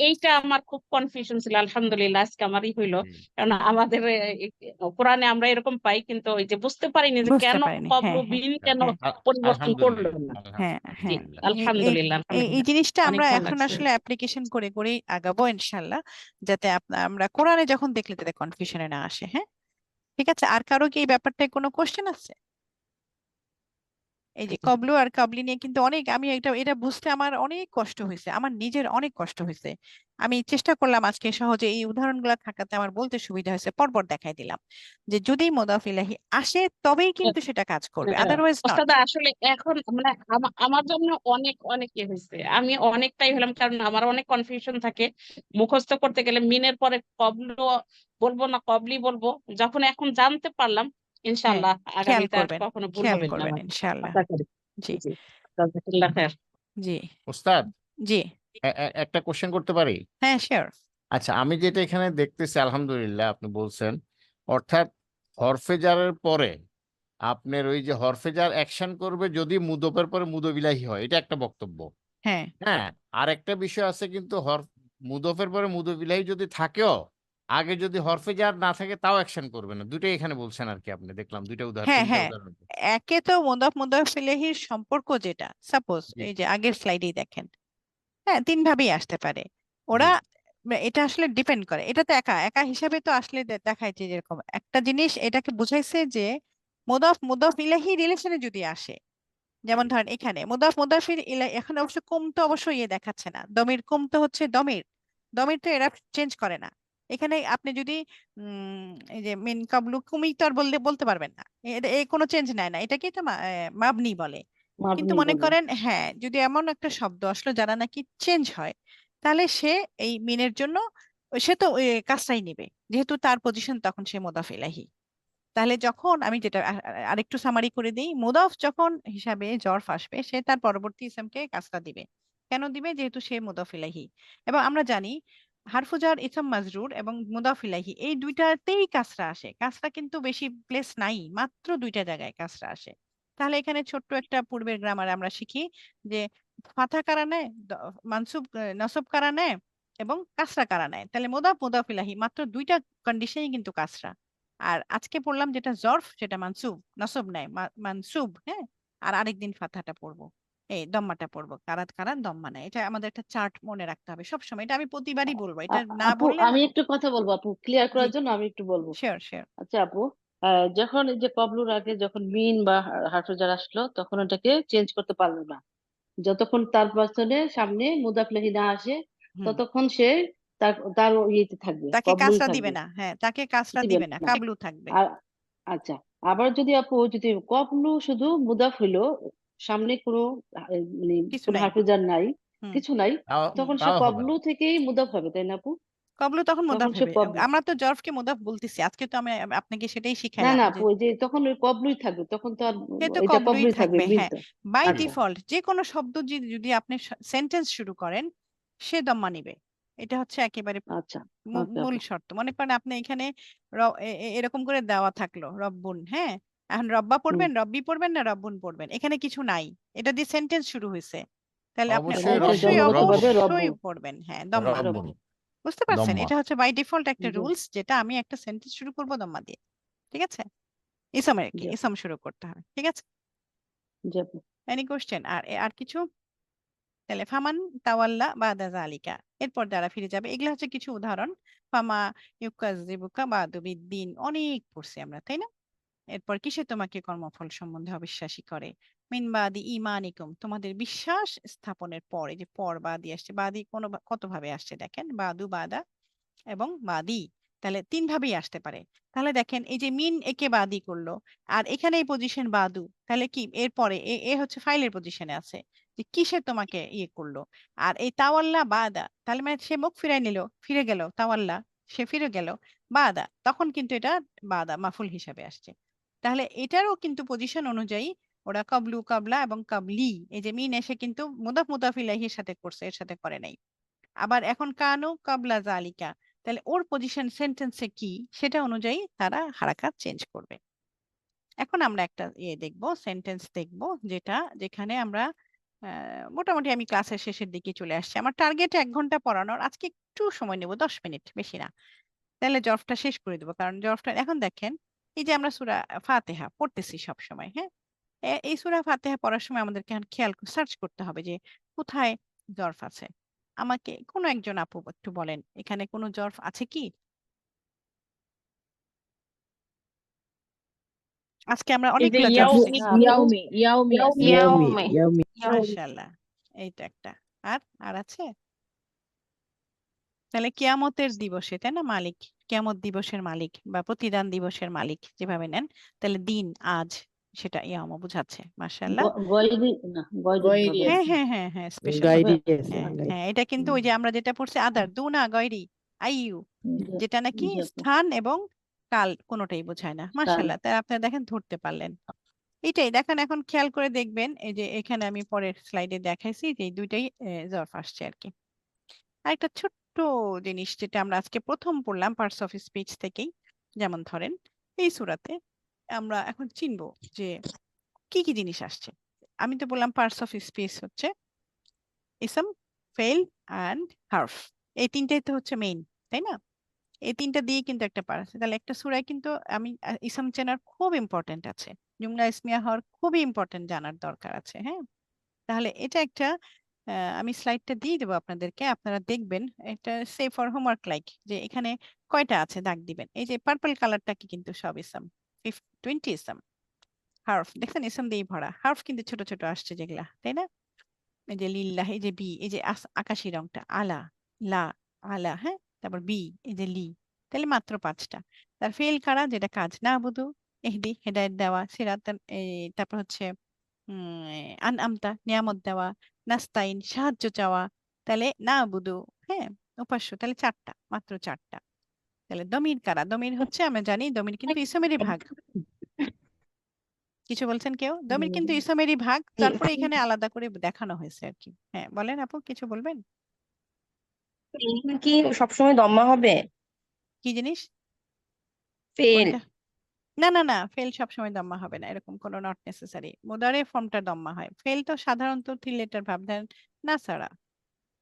Speaker 5: এইটা আমার খুব কনফিউশন ছিল, আলহামদুলিল্লাহ আজকে আমারই হইলো।
Speaker 3: জি।
Speaker 5: কারণ আমাদের কোরআনে আমরা এরকম পাই, কিন্তু ওই যে বুঝতে পারিনি যে
Speaker 1: বুঝতে
Speaker 5: কেন
Speaker 1: পারিনি,
Speaker 5: কবলু
Speaker 1: হ্যাঁ হ্যাঁ
Speaker 5: বিন কেন
Speaker 1: হ্যাঁ
Speaker 5: পরিবর্তন করলো
Speaker 3: আলহামদুলিল্লাহ
Speaker 5: না।
Speaker 1: হ্যাঁ হ্যাঁ,
Speaker 5: জি,
Speaker 3: আলহামদুলিল্লাহ।
Speaker 1: এই এই
Speaker 5: আলহামদুলিল্লাহ
Speaker 1: এই এই
Speaker 5: আলহামদুলিল্লাহ,
Speaker 1: জিনিসটা
Speaker 5: অনেক
Speaker 1: আমরা
Speaker 5: ভালো
Speaker 1: এখন
Speaker 5: লাগছে।
Speaker 1: আসলে অ্যাপ্লিকেশন করে করেই আগাবো ইনশাল্লাহ, যাতে আমরা কোরআনে যখন দেখলে যাতে কনফিউশনে না আসে। হ্যাঁ, ঠিক আছে। আর কারো কি এই ব্যাপারটায় কোনো কোশ্চেন আছে? এই যে
Speaker 5: জি।
Speaker 1: কবলু আর কাবলি নিয়ে কিন্তু অনেক, আমি এটা এটা বুঝতে আমার অনেক কষ্ট হয়েছে, আমার নিজের অনেক কষ্ট হয়েছে। আমি চেষ্টা করলাম আজকে সহজে এই উদাহরণগুলো থাকাতে আমার বলতে সুবিধা হয়েছে, পরপর দেখাই দিলাম যে যদি মুদাফ ইলাহি আসে তবেই কিন্তু সেটা কাজ করবে, আদারওয়াইজ নট।
Speaker 5: ওস্তাদ আসলে এখন মানে আমার জন্য অনেক অনেক ইয়ে হয়েছে, আমি অনেকটাই হলাম, কারণ আমার অনেক কনফিউশন থাকে মুখস্থ করতে গেলে মিনের পরে কবলু বলবো না কবলি বলবো। যখন এখন জানতে পারলাম,
Speaker 1: হ্যাঁ,
Speaker 5: ইনশাআল্লাহ
Speaker 1: খেয়াল
Speaker 5: আগামীতে আর
Speaker 1: করবেন,
Speaker 5: কখনো ভুল
Speaker 1: খেয়াল
Speaker 5: হবে না
Speaker 1: করবেন
Speaker 5: আমার।
Speaker 1: ইনশাআল্লাহ।
Speaker 5: আশা করি।
Speaker 1: জি
Speaker 5: জি, জাযাকাল্লাহ খায়ের।
Speaker 1: জি
Speaker 3: ওস্তাদ
Speaker 1: জি,
Speaker 3: একটা কোশ্চেন করতে পারি?
Speaker 1: হ্যাঁ শিওর।
Speaker 3: আচ্ছা, আমি যেটা এখানে দেখতেছি, আলহামদুলিল্লাহ আপনি বলছেন, অর্থাৎ হরফে জারের পরে আপনার ওই যে হরফে জার অ্যাকশন করবে যদি মুদফের পরে মুদবিলাহি হয়, এটা একটা বক্তব্য।
Speaker 1: হ্যাঁ
Speaker 3: হ্যাঁ, আর একটা বিষয় আছে, কিন্তু মুদফের পরে মুদবিলাহি যদি থাকেও, আগে যদি হরফে জার না থাকে তাও অ্যাকশন করবে না। দুইটাই এখানে বলছেন আর কি, আপনি দেখলাম দুইটা উদাহরণ,
Speaker 1: হ্যাঁ
Speaker 3: তিনটা
Speaker 1: হ্যাঁ,
Speaker 3: উদাহরণ।
Speaker 1: একে তো মুদাফ মুদাফ ইলাহির সম্পর্ক যেটা, সাপোজ
Speaker 3: জি
Speaker 1: এই যে আগের স্লাইডেই দেখেন, হ্যাঁ তিন ভাবেই আসতে পারে
Speaker 3: জি
Speaker 1: ওরা। এটা আসলে ডিপেন্ড করে, এটা তো একা একা হিসাবে তো আসলে দেখাইছে যেরকম একটা জিনিস, এটাকে বুঝাইছে যে মুদাফ মুদাফ ইলাহি রিলেশনে যদি আসে, যেমন ধরেন এখানে মুদাফ মুদাফির ইলাহি, এখন অবশ্য কুম তো অবশ্যই ইয়ে দেখাচ্ছে না, দমির কুম তো হচ্ছে দমির, দমির তো এরা চেঞ্জ করে না। এখানে আপনি যদি এই যে মিন কাবলু কুমি তো আর বলতে বলতে পারবেন না, এ কোনো চেঞ্জ নেয় না, এটাকে তো মাবনি বলে। কিন্তু
Speaker 4: মাবনি
Speaker 1: মনে
Speaker 4: বলে।
Speaker 1: করেন হ্যাঁ, যদি এমন একটা শব্দ আসলো যারা নাকি চেঞ্জ হয়, তাহলে সে এই মিনের জন্য সে তো কাজটাই নিবে, যেহেতু তার পজিশন তখন সে মুদাফ ইলাহি। তাহলে যখন আমি যেটা আরেকটু সামারি করে দিই, মুদাফ যখন হিসাবে জরফ আসবে, সে তার পরবর্তী ইসমকে কাজটা দিবে। কেন দিবে? যেহেতু সে মুদাফ ইলাহি। এবং আমরা জানি হারফু জার, ইসম মাজরুর এবং মুদাফ ইলাহি এই দুইটাতেই কাসরা আসে, কাসরা কিন্তু বেশি প্লেস নাই, মাত্র দুইটা জায়গায় কাসরা আসে। তাহলে এখানে ছোট্ট একটা পূর্বের গ্রামার আমরা শিখি যে ফাথা কারা নেয়, মানসুব নসব কারা নেয় এবং কাসরা কারা নেয়। তাহলে মুদাফ মুদাফ ইলাহি মাত্র দুইটা কন্ডিশনই কিন্তু কাসরা। আর আজকে পড়লাম যেটা জরফ, সেটা মানসুব নসব নেয়, মানসুব, হ্যাঁ। আর আরেকদিন ফাথাটা পড়বো, এই দম্মাটা পড়বো, কারাত কারাত দম্মা নেয়। এটা আমাদের একটা চার্ট মনে রাখতে হবে সবসময়, এটা আমি প্রতিবারই বলবো, এটা না
Speaker 4: আপু
Speaker 1: বললে
Speaker 4: আমি একটু কথা বলবো আপু, ক্লিয়ার
Speaker 1: জি
Speaker 4: করার জন্য আমি একটু বলবো।
Speaker 1: Sure sure.
Speaker 4: আচ্ছা আপু, যখন এই যে কবলুর আগে যখন মিন বা হারফজার আসলো, তখন ওটাকে চেঞ্জ করতে পারলো না। যতক্ষণ তার পার্সনের সামনে মুদাফলেহি না আসে,
Speaker 1: হুম,
Speaker 4: ততক্ষণ সে তার তার ইয়েতে থাকবে,
Speaker 1: তাকে
Speaker 4: কবলুই
Speaker 1: কাজটা দিবে
Speaker 4: থাকবে,
Speaker 1: না, হ্যাঁ তাকে কাজটা
Speaker 4: দিবে
Speaker 1: দিবে না,
Speaker 4: না।
Speaker 1: কাবলু থাকবে।
Speaker 4: আর আচ্ছা, আবার যদি আপু যদি কবলু শুধু মুদাফ হইলো, সামনে কোনো মানে
Speaker 1: কিছু
Speaker 4: কোনো
Speaker 1: নাই।
Speaker 4: হারফজার নাই,
Speaker 1: হুম
Speaker 4: কিছু নাই,
Speaker 3: তাও
Speaker 1: হুম,
Speaker 4: তখন সে
Speaker 3: তাও হবে
Speaker 4: কবলু
Speaker 3: না।
Speaker 4: থেকেই মুদাফ হবে, তাই না আপু?
Speaker 1: কবলু তখন
Speaker 4: তখন
Speaker 1: মুদাফ
Speaker 4: সে
Speaker 1: হবে।
Speaker 4: কবলু।
Speaker 1: আমরা তো জরফকে মুদাফ বলতেছি, আজকে তো আমি আপনাকে সেটাই
Speaker 4: না
Speaker 1: শিখাইলাম
Speaker 4: না
Speaker 1: যে
Speaker 4: ওই যে তখন ওই কবলুই থাকবে, তখন তো আর
Speaker 1: সে তো
Speaker 4: এটা
Speaker 1: কবলুই
Speaker 4: কবলুই থাকবে,
Speaker 1: থাকবে।
Speaker 4: মিন
Speaker 1: হ্যাঁ,
Speaker 4: তো।
Speaker 1: বাই
Speaker 4: আচ্ছা
Speaker 1: ডিফল্ট যে কোনো শব্দ যদি আপনি সেন্টেন্স শুরু করেন সে দম্মা নিবে। এটা হচ্ছে একেবারে
Speaker 4: আচ্ছা
Speaker 1: মূল
Speaker 4: ওকে
Speaker 1: শর্ত। মনে করেন আপনি এখানে এরকম করে দেওয়া থাকলো রব্বুন, হ্যাঁ, এখন রব্বা
Speaker 4: হুম।
Speaker 1: পড়বেন, রব্বি পড়বেন না রব্বুন পড়বেন, এখানে কিছু নাই, এটা দিয়ে সেন্টেন্স শুরু হয়েছে, তাহলে আপনি
Speaker 3: অবশ্যই
Speaker 4: এটা
Speaker 1: অবশ্যই
Speaker 4: জমা হতে পারবে
Speaker 1: অবশ্যই
Speaker 4: রব্বুন।
Speaker 1: পড়বেন হ্যাঁ দম্মা।
Speaker 3: রব্বুন
Speaker 1: বুঝতে পারছেন?
Speaker 3: দম্মা
Speaker 1: এটা হচ্ছে বাই ডিফল্ট একটা
Speaker 4: জি
Speaker 1: রুলস, যেটা আমি একটা সেন্টেন্স শুরু করব দম্মা দিয়ে। ঠিক আছে? ইসমের কি
Speaker 4: জি
Speaker 1: ইসম শুরু করতে হবে। ঠিক আছে?
Speaker 4: জি আপু।
Speaker 1: Any question? আর কিছু? তাহলে ফামান তাওয়াল্লা বাদা জালিকা, এরপর যারা ফিরে যাবে, এগুলো হচ্ছে কিছু উদাহরণ। ফামা ইউকাযযিবুকা বাদু বিদ্দিন, অনেক পড়ছি আমরা, তাই না? এরপর কিসে তোমাকে কর্মফল সম্বন্ধে অবিশ্বাসী করে? মিন বাদি ইমানিকুম, তোমাদের বিশ্বাস স্থাপনের পর। এই যে পর বাদি আসছে, বাদি কত ভাবে আসছে দেখেন, বাদু বাদা এবং বাদি, তাহলে তিন ভাবেই আসতে পারে। তাহলে দেখেন এই যে মিন একে বাদি করলো, আর এখানে এই পজিশন বাদু, তাহলে কি এরপরে এ হচ্ছে ফাইলের পজিশনে আছে, যে কিসে তোমাকে ইয়ে করলো। আর এই তাওয়াল্লা বাদা, তাহলে মানে সে মুখ ফিরাই নিল, ফিরে গেল, তাওয়াল্লা সে ফিরে গেল, বাদা তখন কিন্তু এটা বাদা মাফুল হিসাবে আসছে। তাহলে এটারও কিন্তু পজিশন অনুযায়ী ওরা কাবলু, কাবলা এবং কাবলি, এই যে মিন এসে কিন্তু মুদাফ ইলাইহির সাথে করছে, এর সাথে করে নাই। আবার এখন কানু কাবলা জালিকা, তাহলে ওর পজিশন সেন্টেন্সে কি সেটা অনুযায়ী তারা হারাকাত চেঞ্জ করবে। এখন আমরা একটা দেখব, সেন্টেন্স দেখব, যেখানে আমরা মোটামুটি আমি ক্লাসের শেষের দিকে চলে আসছি। আমার টার্গেট 1 ঘন্টা পড়ানোর, আজকে একটু সময় নেব, 10 মিনিট, বেশি না। তাহলে জরফটা শেষ করে দেবো, কারণ জরফটা এখন দেখেন, এই যে আমরা সূরা ফাতিহা পড়তেছি সব সময়, হ্যাঁ, এই সূরা ফাতিহা পড়ার সময় আমাদেরকে এখন খেয়াল সার্চ করতে হবে যে কোথায় জরফ আছে। আমাকে কোনো একজন আপু একটু বলেন, এখানে কোনো জরফ আছে কি? আজকে আমরা
Speaker 5: এই যে
Speaker 1: অনেকগুলা জরফ
Speaker 5: ইয়াউমি,
Speaker 1: শিখছি।
Speaker 4: না আপু,
Speaker 6: ইয়াউমি ইয়াউমি আছে
Speaker 5: ইয়াউমি,
Speaker 6: ইয়াউমি
Speaker 1: মাশাআল্লাহ, এইটা একটা। আর আর আছে? তাহলে কিয়ামতের দিবসে, তাই না, মালিক, কিয়ামত দিবসের মালিক বা প্রতিদান দিবসের মালিক যেভাবে নেন, তাহলে দিন আজ, সেটা ইয়ামা বুঝাচ্ছে। মাশাআল্লাহ।
Speaker 4: গয়রি না, গয়রি
Speaker 6: গয়রি
Speaker 4: হবে।
Speaker 1: হ্যাঁ
Speaker 6: আছে
Speaker 1: হ্যাঁ হ্যাঁ হ্যাঁ, স্পেশাল।
Speaker 6: গাইরি
Speaker 4: হবে।
Speaker 6: আছে
Speaker 1: হ্যাঁ
Speaker 6: গাইরি
Speaker 1: হ্যাঁ, এটা কিন্তু ওই যে আমরা যেটা পড়ছি আদার দুনা গয়রি আইয়ু,
Speaker 4: জি
Speaker 1: যেটা নাকি
Speaker 4: জি আপু।
Speaker 1: স্থান এবং কাল কোনোটাই বোঝায় না।
Speaker 4: কাল।
Speaker 1: মাশাআল্লাহ, তাই আপনারা দেখেন ধরতে পারলেন। এটাই দেখেন, এখন খেয়াল করে দেখবেন, এই যে এখানে আমি পরের স্লাইডে দেখাইছি যে এই দুইটাই জরফ আসছে আর কি। আর একটা ছোট্ট জিনিস যেটা আমরা আজকে প্রথম পড়লাম পার্টস অফ স্পিচ থেকেই, যেমন ধরেন এই সূরাতে আমরা এখন চিনবো যে কি কি জিনিস আসছে। আমি তো বললাম পার্টস অফ স্পিচ হচ্ছে ইসম, ফেল অ্যান্ড হার্ফ, এই তিনটাই তো হচ্ছে মেইন, তাই না? এই তিনটা দিয়ে কিন্তু একটা পার্ট আছে। তাহলে একটা সূরায় কিন্তু আমি ইসম চেনার খুব ইম্পর্টেন্ট আছে, জুমলা ইসমিয়া হওয়ার খুবই ইম্পর্টেন্ট জানার দরকার আছে, হ্যাঁ। তাহলে এটা একটা আমি স্লাইডটা দিয়ে দেবো আপনাদেরকে, আপনারা দেখবেন, এটা সেভ ফর হোমওয়ার্ক লাইক, যে এখানে কয়টা আছে দাগ দিবেন। এই যে পার্পল কালারটা কি কিন্তু সব ইসম, 20 ইসম। হার্ফ দেখছেন ইসম দিয়েই ভরা, হার্ফ কিন্তু ছোট ছোট আসছে যেগুলা, তাই না? এই যে লিল্লাহ, এই যে বি, এই যে আকাশি রংটা আলা, লা, আলা, হ্যাঁ, তারপর বি, এই যে লি, তাহলে মাত্র 5টা। তার ফেল কারা, যেটা কাজ, না বুধু, এহদি হেদায়েত দেওয়া, সিরাত, তারপর হচ্ছে আন আমতা নিয়ামত দেওয়া, নাস্তাইন সাহায্য চাওয়া, তাহলে না বুধু, হ্যাঁ, উপাস্য, তাহলে 4টা, মাত্র 4টা। তাহলে দমির কারা, দমির হচ্ছে আমরা জানি দমির কিন্তু ইসমেরই ভাগ। কিছু বলছেন কেউ? দমির কিন্তু ইসমেরই ভাগ, তারপরে এখানে আলাদা করে দেখানো হয়েছে আর কি। হ্যাঁ বলেন আপু, কিছু বলবেন?
Speaker 7: ফেল কি সবসময় দম্মা হবে?
Speaker 1: কি জিনিস?
Speaker 7: ফেল
Speaker 1: কোনটা? না না না, ফেল সবসময় দম্মা হবে না, এরকম কোনো নট নেসেসারি। মুদারে ফর্মটা দম্মা হয়, ফেল তো সাধারণত 3 লেটার ভাব দেন না ছাড়া।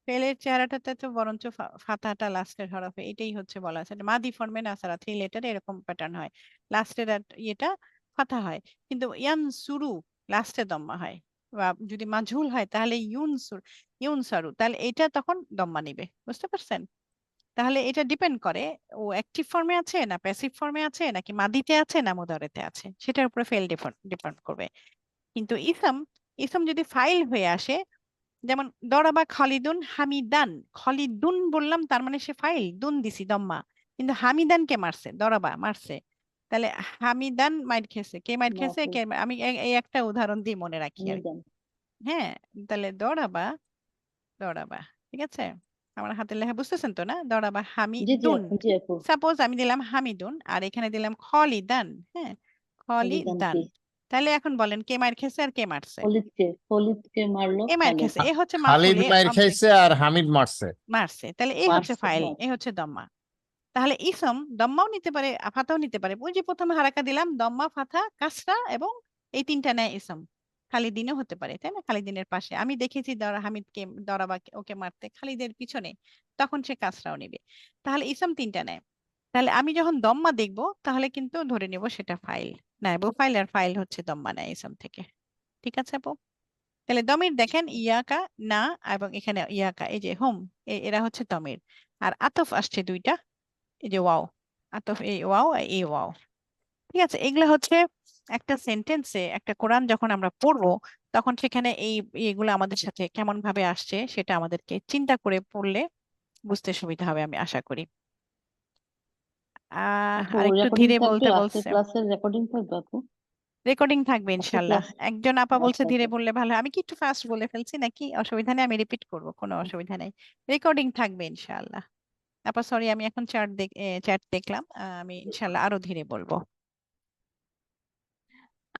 Speaker 1: ফেলের চেহারাটাতে তো বরঞ্চ ফাতাহাটা লাস্টের হরফে, এটাই হচ্ছে বলা আছে মাদি ফর্মে না ছাড়া 3 লেটারে এরকম প্যাটার্ন হয়, লাস্টের ইয়েটা ফাতা হয়। কিন্তু ইয়ান সুরু লাস্টে দম্মা হয়, বা যদি মাজহুল হয় তাহলে ইউন সারু, তাহলে এটা তখন দম্মা নিবে। বুঝতে পারছেন? তাহলে এটা ডিপেন্ড করে ও অ্যাক্টিভ ফর্মে আছে না প্যাসিভ ফর্মে আছে, নাকি মাদিতে আছে না মুদারেতে আছে, সেটার উপরে ফেল ডিপেন্ড করবে। কিন্তু ইসম, ইসম যদি ফাইল হয়ে আসে, যেমন দরাবা খালিদুন হামিদান, খালিদুন বললাম তার মানে সে ফাইল, দুন দিছি দম্মা, কিন্তু হামিদানকে মারছে, দরাবা মারছে, তাহলে হামিদান মাইর খেয়েছে, কে মাইর খেয়েছে,
Speaker 4: মাফুল।
Speaker 1: আমি এই একটা উদাহরণ দিয়ে মনে রাখি আর কি।
Speaker 4: মিদান।
Speaker 1: হ্যাঁ, তাহলে দরাবা, দরাবা, ঠিক আছে। আমার হাতের লেখা বুঝতেছেন তো না? দরাবা
Speaker 4: জি জি
Speaker 1: হামিদুন।
Speaker 4: আপু, জি আপু।
Speaker 1: সাপোজ আমি দিলাম হামিদুন আর এখানে দিলাম খলিদান। হ্যাঁ,
Speaker 4: খলিদান
Speaker 1: খলিদান।
Speaker 4: কে?
Speaker 1: তাহলে এখন বলেন কে মার খেছে আর কে মারছে?
Speaker 4: খলিদকে মারলো
Speaker 1: এ মার
Speaker 4: খালিদ।
Speaker 1: খেছে, এ হচ্ছে
Speaker 3: খালিদ
Speaker 1: মাফুল, এ
Speaker 3: মাইর
Speaker 1: অবজেক্ট
Speaker 3: খাইছে আর হামিদ মারছে।
Speaker 1: মারছে, তাহলে এই হচ্ছে
Speaker 4: মারছে,
Speaker 1: ফাইল,
Speaker 4: মারছে।
Speaker 1: এ হচ্ছে দম্মা। তাহলে ইসম দম্মাও নিতে পারে ফাতাও নিতে পারে। ওই যে প্রথমে হারাকা দিলাম, দম্মা ফাথা কাসরা এবং এই তিনটা নেয় ইসম। খালিদিনও হতে পারে, তাই না? খালিদিনের পাশে আমি দেখেছি হামিদকে দরাবা ওকে মারতে খালিদের পিছনে, তখন সে কাসরাও নেবে। তাহলে ইসম তিনটা নেয়। তাহলে আমি যখন দম্মা দেখব তাহলে কিন্তু ধরে নেব সেটা ফাইল না, এবং ফাইল আর ফাইল হচ্ছে দম্মা নেয় ইসম থেকে। ঠিক আছে আপু? তাহলে দমির দেখেন ইয়াকা, না, এবং এখানে ইয়াকা, এই যে হোম, এরা হচ্ছে দমির। আর আতফ আসছে দুইটা, এই যে ওয়াও, আতফ এই ওয়াও আর এই ওয়াও। ঠিক আছে, এগুলা হচ্ছে একটা সেন্টেন্সে, একটা কোরআন যখন আমরা পড়বো তখন সেখানে এইগুলো আমাদের সাথে কেমন ভাবে আসছে সেটা আমাদেরকে চিন্তা করে পড়লে বুঝতে সুবিধা হবে, আমি আশা করি।
Speaker 4: আপু
Speaker 1: আর একটু
Speaker 4: রেকর্ডিং
Speaker 1: ধীরে
Speaker 4: থাকবে,
Speaker 1: বলতে
Speaker 4: আজকের
Speaker 1: বলছে।
Speaker 4: ক্লাসের রেকর্ডিং থাকবে আপু?
Speaker 1: রেকর্ডিং থাকবে
Speaker 4: আজকের
Speaker 1: ইনশাল্লাহ।
Speaker 4: ক্লাস,
Speaker 1: একজন আপা বলছে
Speaker 4: আচ্ছা
Speaker 1: ধীরে
Speaker 4: আচ্ছা।
Speaker 1: বললে ভালো হয়। আমি কি একটু ফাস্ট বলে ফেলছি নাকি? অসুবিধা নেই, আমি রিপিট করব, কোনো অসুবিধা নেই। রেকর্ডিং থাকবে ইনশাআল্লাহ। আপা সরি, আমি এখন চ্যাট দেখলাম, আমি ইনশাআল্লাহ আরো ধীরে বলবো।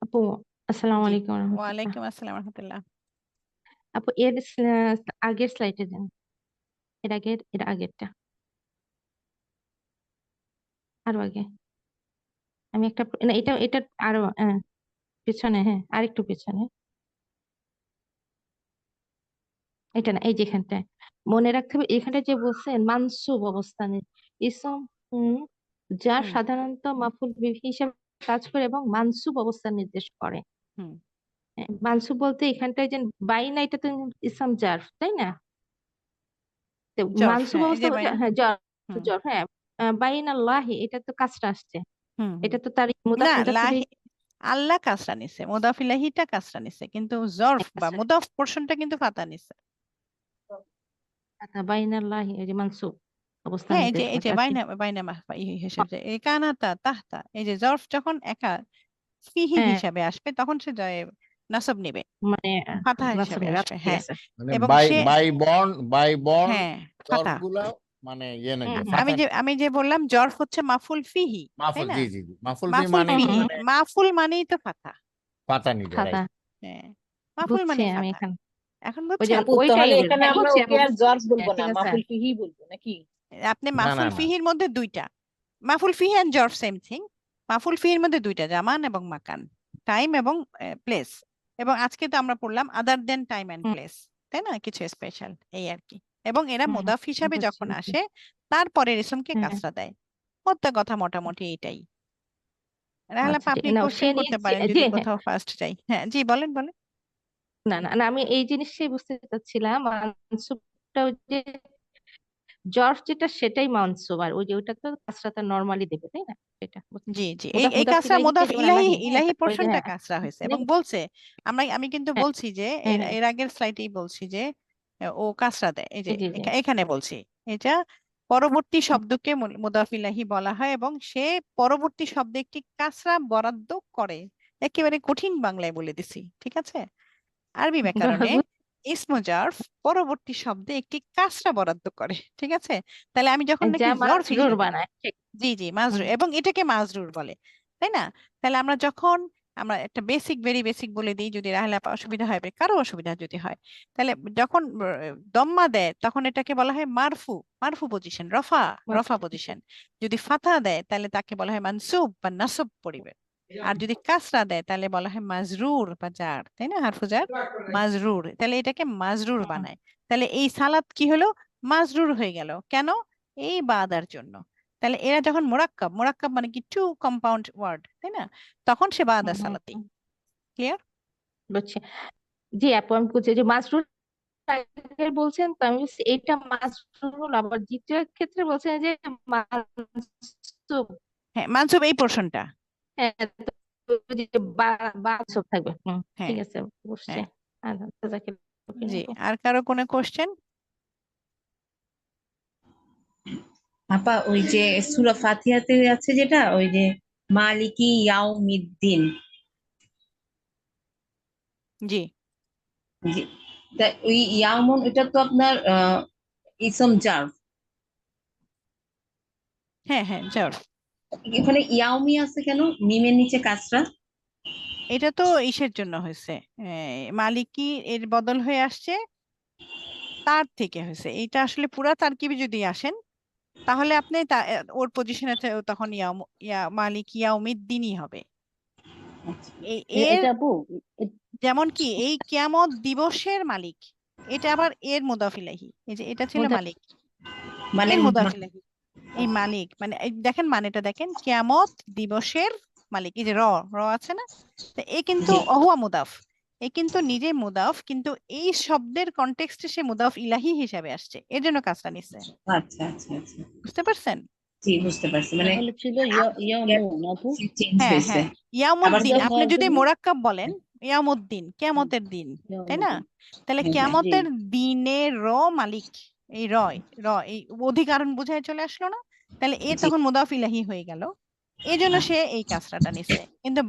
Speaker 6: আপু, আসসালামু
Speaker 1: জি,
Speaker 6: আলাইকুম রহমতুল্লাহ।
Speaker 1: ওয়ালাইকুম আসসালাম রহমতুল্লাহ।
Speaker 6: আপু আগের স্লাইডে যান, এর আগেরটা, আরো আগে। আমি একটা না, এটা আরো পেছনে, হ্যাঁ আরেকটু পেছনে। এটা না, এই যেখানটায় মনে রাখতে হবে, এখানটা যে বলছেন মানসুব অবস্থানে ইসম, যা
Speaker 1: হুম
Speaker 6: সাধারণত মাফুল বিহি হিসাবে কাজ করে এবং মানসুব অবস্থান নির্দেশ করে।
Speaker 1: হুম
Speaker 6: মানসুব বলতে এখানটায় যে বাইনা, এটা তো ইসম জারফ, তাই না? তো
Speaker 1: জরফ,
Speaker 6: মানসুব
Speaker 1: হ্যাঁ এই
Speaker 6: অবস্থা
Speaker 1: যে বাইন।
Speaker 6: হ্যাঁ জ্বর,
Speaker 1: হুম
Speaker 6: জ্বর, হ্যাঁ। বাইনাল্লাহি, এটা তো কাজটা আসছে,
Speaker 1: হুম হুম।
Speaker 6: এটা তো তার
Speaker 1: না,
Speaker 6: মুদাফ
Speaker 1: লাহি,
Speaker 6: ইলাইহি
Speaker 1: আল্লাহ কাসরা নিছে, মুদাফ ইলাহিটা কাসরা নিছে, কিন্তু জরফ বা
Speaker 6: কাজটা।
Speaker 1: মুদাফ পোর্শনটা কিন্তু ফাতা নিছে।
Speaker 6: আচ্ছা, বাইনাল্লাহি এই যে মানসুব অবস্থান
Speaker 1: হ্যাঁ,
Speaker 6: নির্দেশ
Speaker 1: এই যে
Speaker 6: করছে। আচ্ছা,
Speaker 1: বাইনা, বাইনা হিসেবে যায়। এই কানাতা তাহতা, এই যে জরফ যখন একা ফিহি
Speaker 6: হ্যাঁ,
Speaker 1: হিসাবে আসবে তখন সে নাসব নিবে,
Speaker 6: মানে
Speaker 1: ফাতা
Speaker 6: নাসব
Speaker 1: হিসাবে
Speaker 6: নিবে।
Speaker 1: আসবে।
Speaker 6: আচ্ছা, ঠিক
Speaker 1: হ্যাঁ,
Speaker 6: আছে।
Speaker 3: মানে
Speaker 1: এবং
Speaker 3: বাই
Speaker 1: সে,
Speaker 3: বাই বর্ন
Speaker 1: হ্যাঁ ফাতা।
Speaker 3: জরফগুলা মানে ইয়ে নেবে,
Speaker 6: হুম,
Speaker 3: ফাতা
Speaker 1: আমি যে বললাম জরফ হচ্ছে মাফুল ফিহি, তাই
Speaker 3: মাফুল,
Speaker 1: না?
Speaker 3: জি জি জি, মাফুল বি
Speaker 1: মাফুল
Speaker 3: মানে
Speaker 6: হুম,
Speaker 3: কি,
Speaker 1: ফিহি,
Speaker 6: হুম,
Speaker 3: মানে
Speaker 1: মাফুল মানেই তো ফাতা।
Speaker 3: ফাতা নিবে,
Speaker 6: খাতা
Speaker 3: রাইট।
Speaker 1: হ্যাঁ, মাফুল
Speaker 6: বুঝছি
Speaker 1: মানে
Speaker 6: আমি
Speaker 1: ফাতা।
Speaker 6: এখানে।
Speaker 1: এখন
Speaker 6: ওই যে
Speaker 1: বুঝছেন?
Speaker 8: আপু
Speaker 6: ওইটাই
Speaker 8: তাহলে
Speaker 6: বলবো,
Speaker 8: এখানে
Speaker 6: হ্যাঁ
Speaker 8: আমরা
Speaker 6: বুঝছি
Speaker 8: ওকে
Speaker 6: আপু,
Speaker 8: আর জর্জ
Speaker 6: হ্যাঁ,
Speaker 8: বলবো না,
Speaker 6: ঠিক আছে।
Speaker 8: মাফুল ফিহি বলবো নাকি?
Speaker 1: আপনি
Speaker 3: না না
Speaker 1: মাফুল
Speaker 3: না,
Speaker 1: ফিহির মধ্যে দুইটা, মাফুল ফিহি এন্ড জরফ সেম থিং। মাফুল ফিহির মধ্যে দুইটা, জামান এবং মাকান, টাইম এবং প্লেস। এবং আজকে তো আমরা পড়লাম আদার দেন টাইম এন্ড
Speaker 6: হুম,
Speaker 1: প্লেস, তাই না? কিছু স্পেশাল, এই আর কি। এবং এরা
Speaker 6: হুম,
Speaker 1: মুদাফ হিসাবে
Speaker 6: বুঝছি,
Speaker 1: যখন
Speaker 6: বুঝছি।
Speaker 1: আসে তারপরে রেশমকে
Speaker 6: হ্যাঁ,
Speaker 1: কাসরা দেয়। প্রত্যেক কথা মোটামুটি এটাই। রাহালা
Speaker 6: আচ্ছা, ঠিক
Speaker 1: আপনি
Speaker 6: না, সে
Speaker 1: কোশ্চেন করতে পারেন
Speaker 6: যে
Speaker 1: যদি
Speaker 6: হ্যাঁ,
Speaker 1: কোথাও ফার্স্ট যাই। হ্যাঁ জি, বলেন বলেন।
Speaker 6: না না না, আমি এই জিনিসটাই বুঝতে চাচ্ছিলাম। মানসুবটা ওই যে জর্জ যেটা, সেটাই মানসুব, আর ওই যে ওইটা তো কাসরাটা নরমালি দেবে, তাই না? এটা বুঝছি।
Speaker 1: জি জি, এই
Speaker 6: মুদাফ
Speaker 1: এই
Speaker 6: মুদাফ
Speaker 1: কাসরা
Speaker 6: ইলাইহিতে
Speaker 1: মুদাফ
Speaker 6: যেমন
Speaker 1: ইলাহি,
Speaker 6: আল্লাহি, হ্যাঁ,
Speaker 1: ইলাহি
Speaker 6: তারপরে যে
Speaker 1: পোর্শনটা
Speaker 6: হ্যাঁ,
Speaker 1: কাসরা হয়েছে এবং
Speaker 6: নেবে।
Speaker 1: বলছে, আমি কিন্তু
Speaker 6: হ্যাঁ,
Speaker 1: বলছি যে
Speaker 6: হ্যাঁ,
Speaker 1: এর
Speaker 6: হ্যাঁ,
Speaker 1: এর আগের স্লাইডেই বলছি যে ও কাসরা দেয়। এই যে
Speaker 6: জি জি জি।
Speaker 1: এখানে বলছি এটা পরবর্তী শব্দকে মুদাফ ইলাহি বলা হয় এবং সে পরবর্তী শব্দে একটি কাসরা বরাদ্দ করে। একেবারে কঠিন বাংলায় বলে দিছি, ঠিক আছে? আরবি ব্যাকরণে ইসমু জারফ পরবর্তী শব্দে একটি কাসরা বরাদ্দ করে, ঠিক আছে? তাহলে আমি যখন
Speaker 6: যা
Speaker 1: নাকি জরফ
Speaker 6: মাজরুর
Speaker 1: হিসেবে,
Speaker 6: বানায়, ঠিক।
Speaker 1: জি জি মাজরুর,
Speaker 6: হুম,
Speaker 1: এবং এটাকে মাজরুর বলে, তাই না? তাহলে আমরা একটা বেসিক, ভেরি বেসিক বলে দিই, যদি রাহেলা আপা অসুবিধা হয়, বা কারো অসুবিধা যদি হয়, তাহলে যখন দম্মা দেয় তখন এটাকে বলা হয় মারফু, মারফু পজিশন, রফা, রফা পজিশন। যদি ফাথা দেয় তাহলে তাকে বলা হয় মানসুব বা নাসব পরিবেশ। আর যদি কাসরা দেয় তাহলে বলা হয় মাজরুর বা জার, তাই না? হারফু জার, মাজরুর, তাহলে এটাকে মাজরুর
Speaker 6: হুম,
Speaker 1: বানায়। তাহলে এই সালাত কি হলো? মাজরুর হয়ে গেল কেন? এই বাদার জন্য। তাহলে এরা যখন মোরাক্কাব, মোরাক্কাব মানে কি টু কম্পাউন্ড ওয়ার্ড, তাই না? তখন সে বাদা
Speaker 6: হুম,
Speaker 1: সালাতি। ক্লিয়ার?
Speaker 6: বুঝছি। জি আপু, আমি বুঝছি যে মাজরুর আগের বলছেন, তো আমি বলছি এইটা মাজরুর, আবার দ্বিতীয় ক্ষেত্রে বলছেন যে মানসুব।
Speaker 1: হ্যাঁ, মানসুব এই পোর্শনটা।
Speaker 6: হ্যাঁ, তো ওই যে মানসুব থাকবে।
Speaker 1: হ্যাঁ
Speaker 6: ঠিক আছে, বুঝছি।
Speaker 1: হ্যাঁ
Speaker 6: জাযাকাল্লাহু
Speaker 1: জি।
Speaker 6: খাইরান।
Speaker 1: আর কারো কোনো কোশ্চেন?
Speaker 8: আপা ওই যে সূরা ফাতিহাতে আছে যেটা, ওই যে মালিকি ইয়াউমিদ্দিন,
Speaker 1: জি
Speaker 8: জি, তা ওই ইয়াউমুন, এটা তো আপনার ইসম জার্ফ।
Speaker 1: হ্যাঁ হ্যাঁ জর্ফ।
Speaker 8: এখানে ইয়াউমি আছে কেন মিমের নিচে কাসরা?
Speaker 1: এটা তো ইসের জন্য হয়েছে, মালিকি এর বদল হয়ে আসছে, তার থেকে হয়েছে এটা। আসলে পুরা তারকিবে যদি আসেন তাহলে আপনি ওর পজিশনে তখন মালিক ইয়াউমিদ্দিনই হবে।
Speaker 8: আচ্ছা,
Speaker 1: এর
Speaker 4: এটা আপু
Speaker 1: যেমন কি এই কিয়ামত দিবসের মালিক, এটা আবার এর মুদাফ ইলাইহি। এই যে এটা ছিল
Speaker 6: মুদাফ
Speaker 1: মালিক,
Speaker 8: মানে
Speaker 1: এর মুদাফ ইলাইহি এই মালিক, মানে এই দেখেন মানেটা দেখেন, কিয়ামত দিবসের মালিক। এই যে র আছে না, তো এ কিন্তু
Speaker 8: জি।
Speaker 1: অহুয়া মুদাফ, এ কিন্তু নিজে মুদাফ, কিন্তু এই শব্দের কনটেক্সটে সে মুদাফ ইলাহি হিসাবে আসছে, এর জন্য কাজটা নিচ্ছে।
Speaker 8: আচ্ছা আচ্ছা আচ্ছা,
Speaker 1: বুঝতে পারছেন?
Speaker 8: জি বুঝতে পারছি। মানে
Speaker 4: তাহলে ছিল ইয়ামু না আপু?
Speaker 8: চেঞ্জ
Speaker 1: হ্যাঁ
Speaker 8: হয়েছে।
Speaker 1: হ্যাঁ,
Speaker 8: আবার
Speaker 1: ইয়ামুদ্দিন
Speaker 4: মুদাফ
Speaker 1: আপনি
Speaker 4: হওয়ার
Speaker 1: যদি
Speaker 4: জন্য
Speaker 1: মোরাক্কাব বলেন, ইয়ামুদ্দিন কিয়ামতের দিন, তাই না?
Speaker 4: ইয়ামুদ্দিন।
Speaker 1: তাহলে
Speaker 8: হ্যাঁ, হ্যাঁ।
Speaker 4: জি
Speaker 1: কিয়ামতের দিনের মালিক, এই এই অধিকারণ বুঝায় চলে আসলো না? তাহলে এ
Speaker 8: জি।
Speaker 1: তখন মুদাফ ইলাহি হয়ে গেল, এই জন্য সে এই কাজটা নিচ্ছে। কিন্তু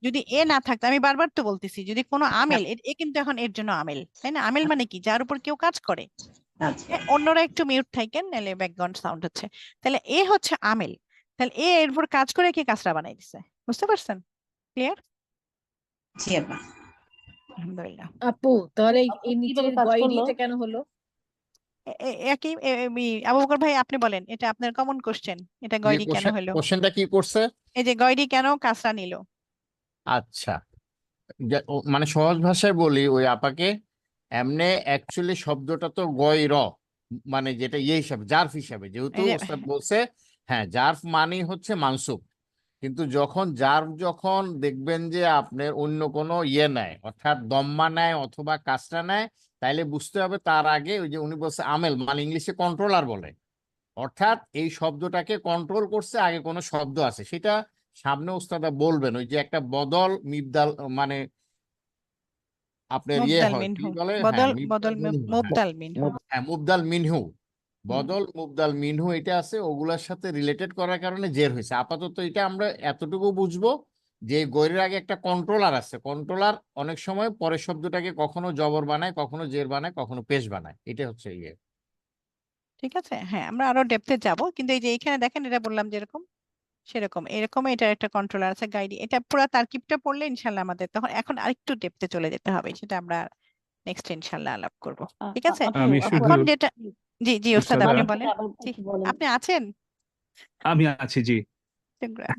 Speaker 1: যদি এ না থাকতো, আমি বারবার তো বলতেছি, যদি কোনো আমেল, এ কিন্তু এখন এর জন্য আমেল, তাই না? আমেল মানে কি, যার উপর কেউ কাজ করে।
Speaker 8: আচ্ছা
Speaker 1: হ্যাঁ, অন্যরা একটু মিউট থাকেন, নাহলে ব্যাকগ্রাউন্ড সাউন্ড হচ্ছে। তাহলে এ হচ্ছে আমেল, তাহলে এ এর উপর কাজ করে কি কাজটা বানাই দিছে। বুঝতে পারছেন? ক্লিয়ার?
Speaker 8: জি আপা।
Speaker 1: আলহামদুলিল্লাহ।
Speaker 9: আপু তাহলে এই
Speaker 4: আপু
Speaker 9: নিচের
Speaker 4: কিভাবে কাজ করলো?
Speaker 9: গয়রিটা কেন হলো?
Speaker 1: একই আবু বকর ভাই আপনি বলেন, এটা আপনার কমন কোশ্চেন, এটা গয়রি কেন হলো?
Speaker 3: কোশ্চেনটা কি করছে?
Speaker 1: এই যে গয়রি কেন কাজটা নিল?
Speaker 3: আচ্ছা, মানে সহজ ভাষায় বলি ওই আপাকে, এমনে অ্যাকচুয়ালি শব্দটা তো গয়র, মানে যেটা ইয়ে হিসাবে জার্ফ হিসাবে, যেহেতু
Speaker 1: এই যে
Speaker 3: ওস্তাদ বলছে হ্যাঁ জার্ফ মানেই হচ্ছে মানসুব। কিন্তু যখন জার্ফ যখন দেখবেন যে আপনার অন্য কোনো ইয়ে নেয়, অর্থাৎ দম্মা নেয় অথবা কাসরা নেয়, তাইলে বুঝতে হবে তার আগে ওই যে উনি বলছে আমেল, মানে ইংলিশে কন্ট্রোলার বলে, অর্থাৎ এই শব্দটাকে কন্ট্রোল করছে আগে কোনো শব্দ আছে, সেটা সামনে ওস্তাদা বলবেন। ওই যে একটা বদল মিবদাল, মানে আপনার ইয়ে
Speaker 1: মুবদাল
Speaker 3: হয় কি
Speaker 1: মিনহু,
Speaker 3: বলে, হ্যাঁ
Speaker 1: বদল
Speaker 3: মিবদাল
Speaker 1: বদল
Speaker 3: মিনহু,
Speaker 1: মুবদাল মিনহু।
Speaker 3: হ্যাঁ মুবদাল মিনহু,
Speaker 1: হুম,
Speaker 3: বদল মুবদাল মিনহু, এটা আছে, ওগুলার সাথে রিলেটেড করার কারণে জের হয়েছে। আপাতত এটা আমরা এতটুকু বুঝবো যে গৈরের আগে একটা কন্ট্রোলার আছে, কন্ট্রোলার অনেক সময় পরের শব্দটাকে কখনো জবর বানায়, কখনো জের বানায়, কখনো পেশ বানায়, এটা হচ্ছে ইয়ে।
Speaker 1: ঠিক আছে, হ্যাঁ আমরা আরো ডেপথে যাব, কিন্তু এই যে এখানে দেখেন, এটা বললাম যেরকম সেরকম এরকম এটার একটা কন্ট্রোলার আছে, গাইড। এটা পুরো তারকিবটা পড়লে ইনশাল্লাহ আমাদের তখন, এখন আরেকটু ডেপথে চলে যেতে হবে, সেটা আমরা নেক্সট ইনশাল্লাহ আলাপ করব। ঠিক আছে,
Speaker 4: আপু
Speaker 2: আমি
Speaker 4: আপু
Speaker 2: শুধু
Speaker 1: এখন যেটা, জি জি ওস্তাদ
Speaker 2: উস্তাদা,
Speaker 1: আপনি
Speaker 4: আমার
Speaker 1: বলেন।
Speaker 4: সাথে আবার
Speaker 1: জি,
Speaker 4: একটু বলেন।
Speaker 1: আপনি আছেন?
Speaker 2: আমি আছি জি।
Speaker 1: শুকরান।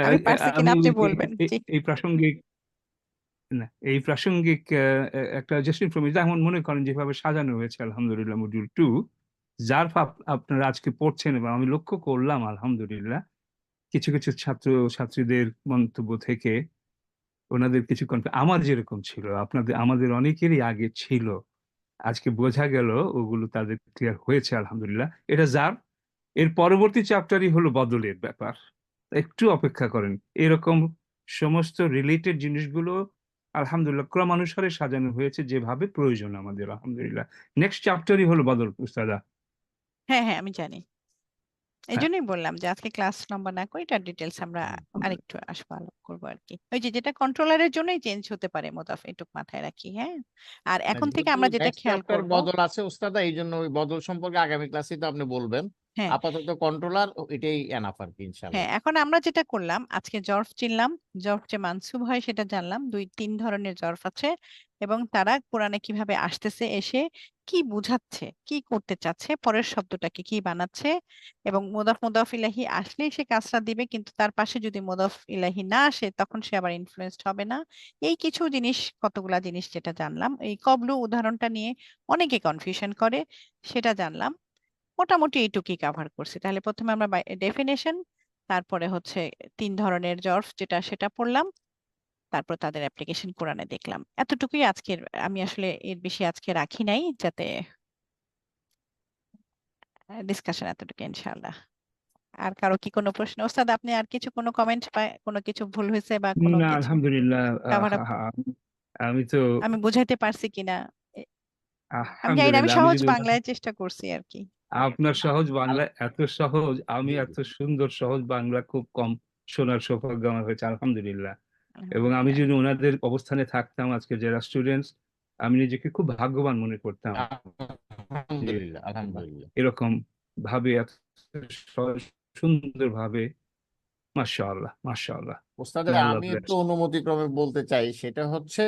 Speaker 1: আমি পারছি কিনা
Speaker 2: আমি
Speaker 1: আপনি বলবেন। জি
Speaker 2: এই প্রাসঙ্গিক, না এই প্রাসঙ্গিক একটা জাস্ট ইনফরমেশন, যেমন মনে করেন যেভাবে সাজানো হয়েছে আলহামদুলিল্লাহ মডিউল 2, যার আপনারা আজকে পড়ছেন, এবং আমি লক্ষ্য করলাম আলহামদুলিল্লাহ কিছু কিছু ছাত্র ছাত্রীদের মন্তব্য থেকে ওনাদের কিছু আমার যেরকম ছিল, আপনাদের আমাদের অনেকেরই আগে ছিল, আজকে বোঝা গেল ওগুলো তাদের ক্লিয়ার হয়েছে আলহামদুলিল্লাহ। এটা যার এর পরবর্তী চ্যাপ্টারই হলো বদলের ব্যাপার, একটু অপেক্ষা করেন। এরকম সমস্ত রিলেটেড জিনিসগুলো আলহামদুলিল্লাহ ক্রমানুসারে সাজানো হয়েছে যেভাবে প্রয়োজন আমাদের আলহামদুলিল্লাহ। নেক্সট চ্যাপ্টারই হলো বদল উস্তাদা।
Speaker 1: হ্যাঁ হ্যাঁ আমি জানি, এই
Speaker 2: হ্যাঁ,
Speaker 1: জন্যই বললাম যে আজকে ক্লাস লম্বা না করে এটার ডিটেলস আমরা আরেকটু আসবো, আলাপ করবো আর কি। ওই যে যেটা কন্ট্রোলারের জন্যই চেঞ্জ হতে পারে মোদাফ, এটুক মাথায় রাখি। হ্যাঁ, আর এখন থেকে
Speaker 3: যেহেতু
Speaker 1: আমরা যেটা
Speaker 3: নেক্সট
Speaker 1: খেয়াল
Speaker 3: চ্যাপ্টার
Speaker 1: করব,
Speaker 3: বদল আছে ওস্তাদা, এই জন্য ওই বদল সম্পর্কে আগামী ক্লাসে তো আপনি বলবেন।
Speaker 1: হ্যাঁ
Speaker 3: আপাতত কন্ট্রোলার এটাই এনাফ আর কি,
Speaker 1: হ্যাঁ,
Speaker 3: ইনশাল্লাহ।
Speaker 1: এখন আমরা যেটা করলাম আজকে, জর্ফ চিনলাম, জর্ফ যে মানসুব হয় সেটা জানলাম, দুই তিন ধরনের জর্ফ আছে, এবং তারা কোরআনে কিভাবে আসতেছে, এসে কি বুঝাচ্ছে, কি করতে চাচ্ছে, পরের শব্দটাকে কি বানাচ্ছে, এবং মুদাফ মুদাফ ইলাহি আসলেই সে কাজটা দিবে, কিন্তু তার পাশে যদি মুদাফ ইলাহি না আসে তখন সে আবার ইনফ্লুয়েসড হবে না। এই কিছু জিনিস, কতগুলা জিনিস যেটা জানলাম, এই কবলু উদাহরণটা নিয়ে অনেকে কনফিউশন করে, সেটা জানলাম। মোটামুটি এইটুকুই কাভার করছি। তাহলে প্রথমে আমরা ডেফিনেশন, তারপরে হচ্ছে তিন ধরনের জর্ফ যেটা সেটা পড়লাম, তারপর তাদের অ্যাপ্লিকেশন কোরআনে দেখলাম। এতটুকুই আজকের, আমি আসলে এর বেশি আজকে রাখি নাই, যাতে ডিসকাশন এতটুকু ইনশাআল্লাহ। আর কারো কি কোনো প্রশ্ন? ওস্তাদ আপনি আর কিছু কোনো কমেন্ট বা কোনো কিছু ভুল হয়েছে বা কোনো
Speaker 2: না
Speaker 1: কিছু
Speaker 2: আলহামদুলিল্লাহ,
Speaker 1: কাভার আপ
Speaker 2: আমি তো
Speaker 1: আমি বুঝাইতে পারছি কিনা? এ- আমি জানি না, আমি
Speaker 2: আলহামদুলিল্লাহ, আমি
Speaker 1: সহজ
Speaker 2: যদি
Speaker 1: বাংলায় চেষ্টা করছি আর কি।
Speaker 2: আপনার সহজ বাংলা এত সহজ, আমি এত সুন্দর সহজ বাংলা খুব কম শোনার সৌভাগ্য আমার হয়েছে আলহামদুলিল্লাহ। এবং আমি
Speaker 1: আলহামদুলিল্লাহ।
Speaker 2: যদি ওনাদের অবস্থানে থাকতাম আজকে যারা স্টুডেন্টস, আমি নিজেকে খুব ভাগ্যবান মনে করতাম।
Speaker 3: আলহামদুলিল্লাহ, আলহামদুলিল্লাহ।
Speaker 2: এরকম ভাবে এত সুন্দর ভাবে, মাশাআল্লাহ মাশাআল্লাহ।
Speaker 3: ওস্তাদের
Speaker 2: আল্লাহ
Speaker 3: আমি
Speaker 2: ব্লেস।
Speaker 3: একটু অনুমতিক্রমে বলতে চাই, সেটা হচ্ছে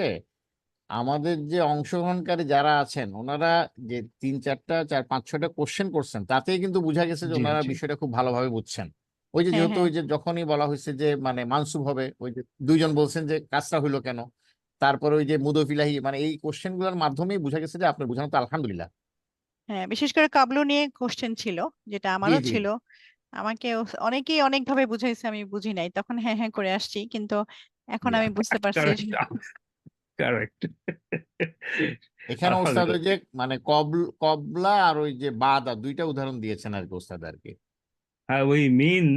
Speaker 3: আমাদের যে অংশগ্রহণকারী যারা আছেন ওনারা যে 3-4-5-6টা কোশ্চেন করছেন, তাতেই কিন্তু বোঝা গেছে যে
Speaker 2: জি
Speaker 3: ওনারা
Speaker 2: জি
Speaker 3: বিষয়টা খুব ভালোভাবে বুঝছেন। ওই যে
Speaker 1: হ্যাঁ
Speaker 3: যেহেতু
Speaker 1: হ্যাঁ
Speaker 3: ওই যে যখনই বলা হয়েছে যে মানে মানসুব হবে, ওই যে দুইজন বলছেন যে কাজটা হইলো কেন, তারপরে ওই যে মুদফিলাহি, মানে এই কোশ্চেন গুলোর মাধ্যমেই বোঝা গেছে যে আপনি বোঝানো তো আলহামদুলিল্লাহ।
Speaker 1: হ্যাঁ, বিশেষ করে কাবলু নিয়ে কোশ্চেন ছিল, যেটা
Speaker 3: জি
Speaker 1: আমারও
Speaker 3: জি
Speaker 1: ছিল। আমাকে অনেকেই অনেকভাবে বুঝাইছে, আমি বুঝি নাই, তখন হ্যাঁ হ্যাঁ করে আসছি, কিন্তু এখন আমি বুঝতে পারছি
Speaker 2: কারেক্ট কারেক্ট।
Speaker 3: এখানে ওস্তাদ ওই
Speaker 2: আলহামদুলিল্লাহ।
Speaker 3: যে মানে কবলা আর ওই যে বাদা দুইটা উদাহরণ দিয়েছেন আর কি ওস্তাদ আর কি।
Speaker 2: হ্যাঁ, ওই মিন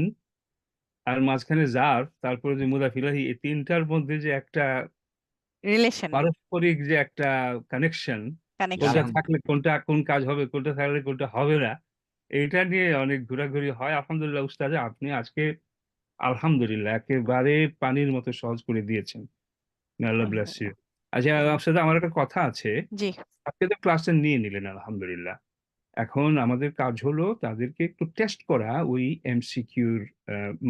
Speaker 2: আর মাঝখানে জার, তারপরে যে মুদাফিলাহি, এই তিনটার মধ্যে যে একটা
Speaker 1: রিলেশন,
Speaker 2: পারস্পরিক যে একটা কানেকশন,
Speaker 3: জি,
Speaker 2: কোনটা
Speaker 1: কানেকশন।
Speaker 2: থাকলে কোনটা কোন কাজ হবে, কোনটা থাকলে কোনটা হবে না, এইটা নিয়ে অনেক ঘোরাঘুরি হয়। আলহামদুলিল্লাহ উস্তাদে, আপনি আজকে আলহামদুলিল্লাহ একেবারে পানির মতো সহজ করে দিয়েছেন। আল্লাহ ব্লেস ইউ। আচ্ছা, আপনার সাথে আমার একটা কথা আছে।
Speaker 1: জি
Speaker 2: আজকে তো ক্লাসে নিয়ে নিলেন আলহামদুলিল্লাহ। এখন আমাদের কাজ হলো তাদেরকে একটু টেস্ট করা ওই এমসিকিউর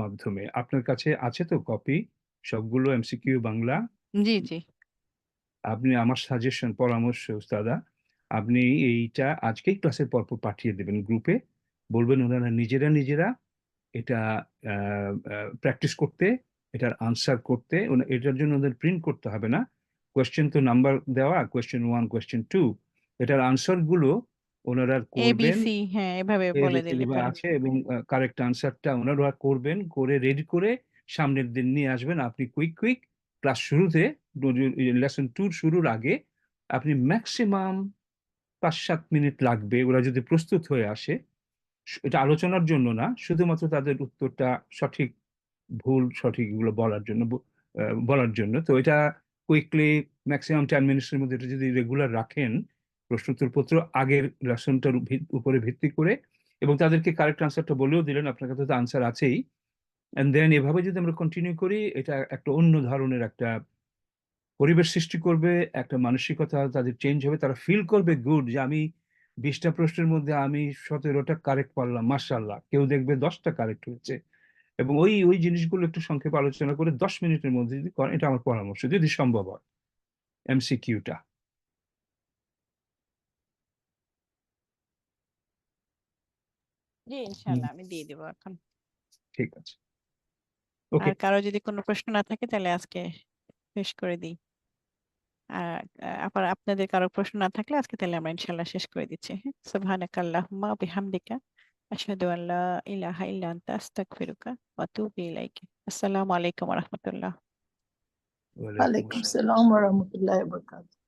Speaker 2: মাধ্যমে। আপনার কাছে আছে তো কপি সবগুলো এমসিকিউ বাংলা?
Speaker 1: জি জি
Speaker 2: আপনি, আমার সাজেশন, পরামর্শ দাদা, আপনি এইটা আজকেই ক্লাসের পরপর পাঠিয়ে দেবেন গ্রুপে। বলবেন ওনারা নিজেরা নিজেরা এটা প্র্যাকটিস করতে, এটার আনসার করতে। এটার জন্য ওদের প্রিন্ট করতে হবে না। কোয়েশ্চেন তো নাম্বার দেওয়া, কোয়েশ্চেন 1, কোয়েশ্চেন 2, এটার আনসার গুলো ওনারা
Speaker 1: এ বি
Speaker 2: করবেন।
Speaker 1: সি, হ্যাঁ এভাবে বলে দিলে
Speaker 2: যেভাবে
Speaker 1: পরে।
Speaker 2: আছে, এবং কারেক্ট আনসারটা ওনারা করবেন, করে রেডি করে সামনের দিন নিয়ে আসবেন। আপনি কুইক কুইক ক্লাস শুরুতে, লেসন 2 শুরুর আগে আপনি ম্যাক্সিমাম 5-7 মিনিট লাগবে, ওরা যদি প্রস্তুত হয়ে আসে। এটা আলোচনার জন্য না, শুধুমাত্র তাদের উত্তরটা সঠিক ভুল সঠিক এগুলো বলার জন্য, বলার জন্য। তো এটা কুইকলি ম্যাক্সিমাম 10 মিনিটের মধ্যে এটা যদি রেগুলার রাখেন, প্রশ্নোত্তরপত্র আগের লেসনটার উপরে ভিত্তি করে, এবং তাদেরকে কারেক্ট আনসারটা বলেও দিলেন, আপনার কাছে তো আনসার আছেই। এন্ড দেন এভাবে যদি আমরা কন্টিনিউ করি, এটা একটা অন্য ধরনের একটা পরিবেশ সৃষ্টি করবে, একটা মানসিকতা তাদের চেঞ্জ হবে, তারা ফিল করবে গুড যে আমি 20টা প্রশ্নের মধ্যে আমি 17টা কারেক্ট পারলাম, মার্শাল্লাহ। কেউ দেখবে 10টা কারেক্ট হয়েছে। এবং ওই ওই জিনিসগুলো একটু সংক্ষেপে আলোচনা করে 10 মিনিটের মধ্যে যদি করেন, এটা আমার পরামর্শ, যদি সম্ভব হয় এমসিকিউটা।
Speaker 1: জি ইনশাল্লাহ আমি দিয়ে দিব এখন।
Speaker 2: ঠিক আছে, ওকে।
Speaker 1: আর কারো যদি কোনো প্রশ্ন না থাকে তাহলে আজকে শেষ করে দিই। আর আবার আপনাদের কারো প্রশ্ন না থাকলে আজকে তাহলে আমরা ইনশাল্লাহ শেষ করে দিচ্ছি। হ্যাঁ, সুবহানাকাল্লাহুম্মা ওয়া বিহামদিকা আশহাদু আল্লা ইলাহা ইল্লা আনতা আস্তাগফিরুকা ওয়া আতুবু ইলাইক। আসসালামু আলাইকুম ওয়া রাহমাতুল্লাহ।
Speaker 2: ওয়ালাইকুম
Speaker 9: ওয়ালাইকুম
Speaker 2: আসসালাম।
Speaker 9: সালাম ওয়া রাহমাতুল্লাহি ওয়া বারাকাতুহু।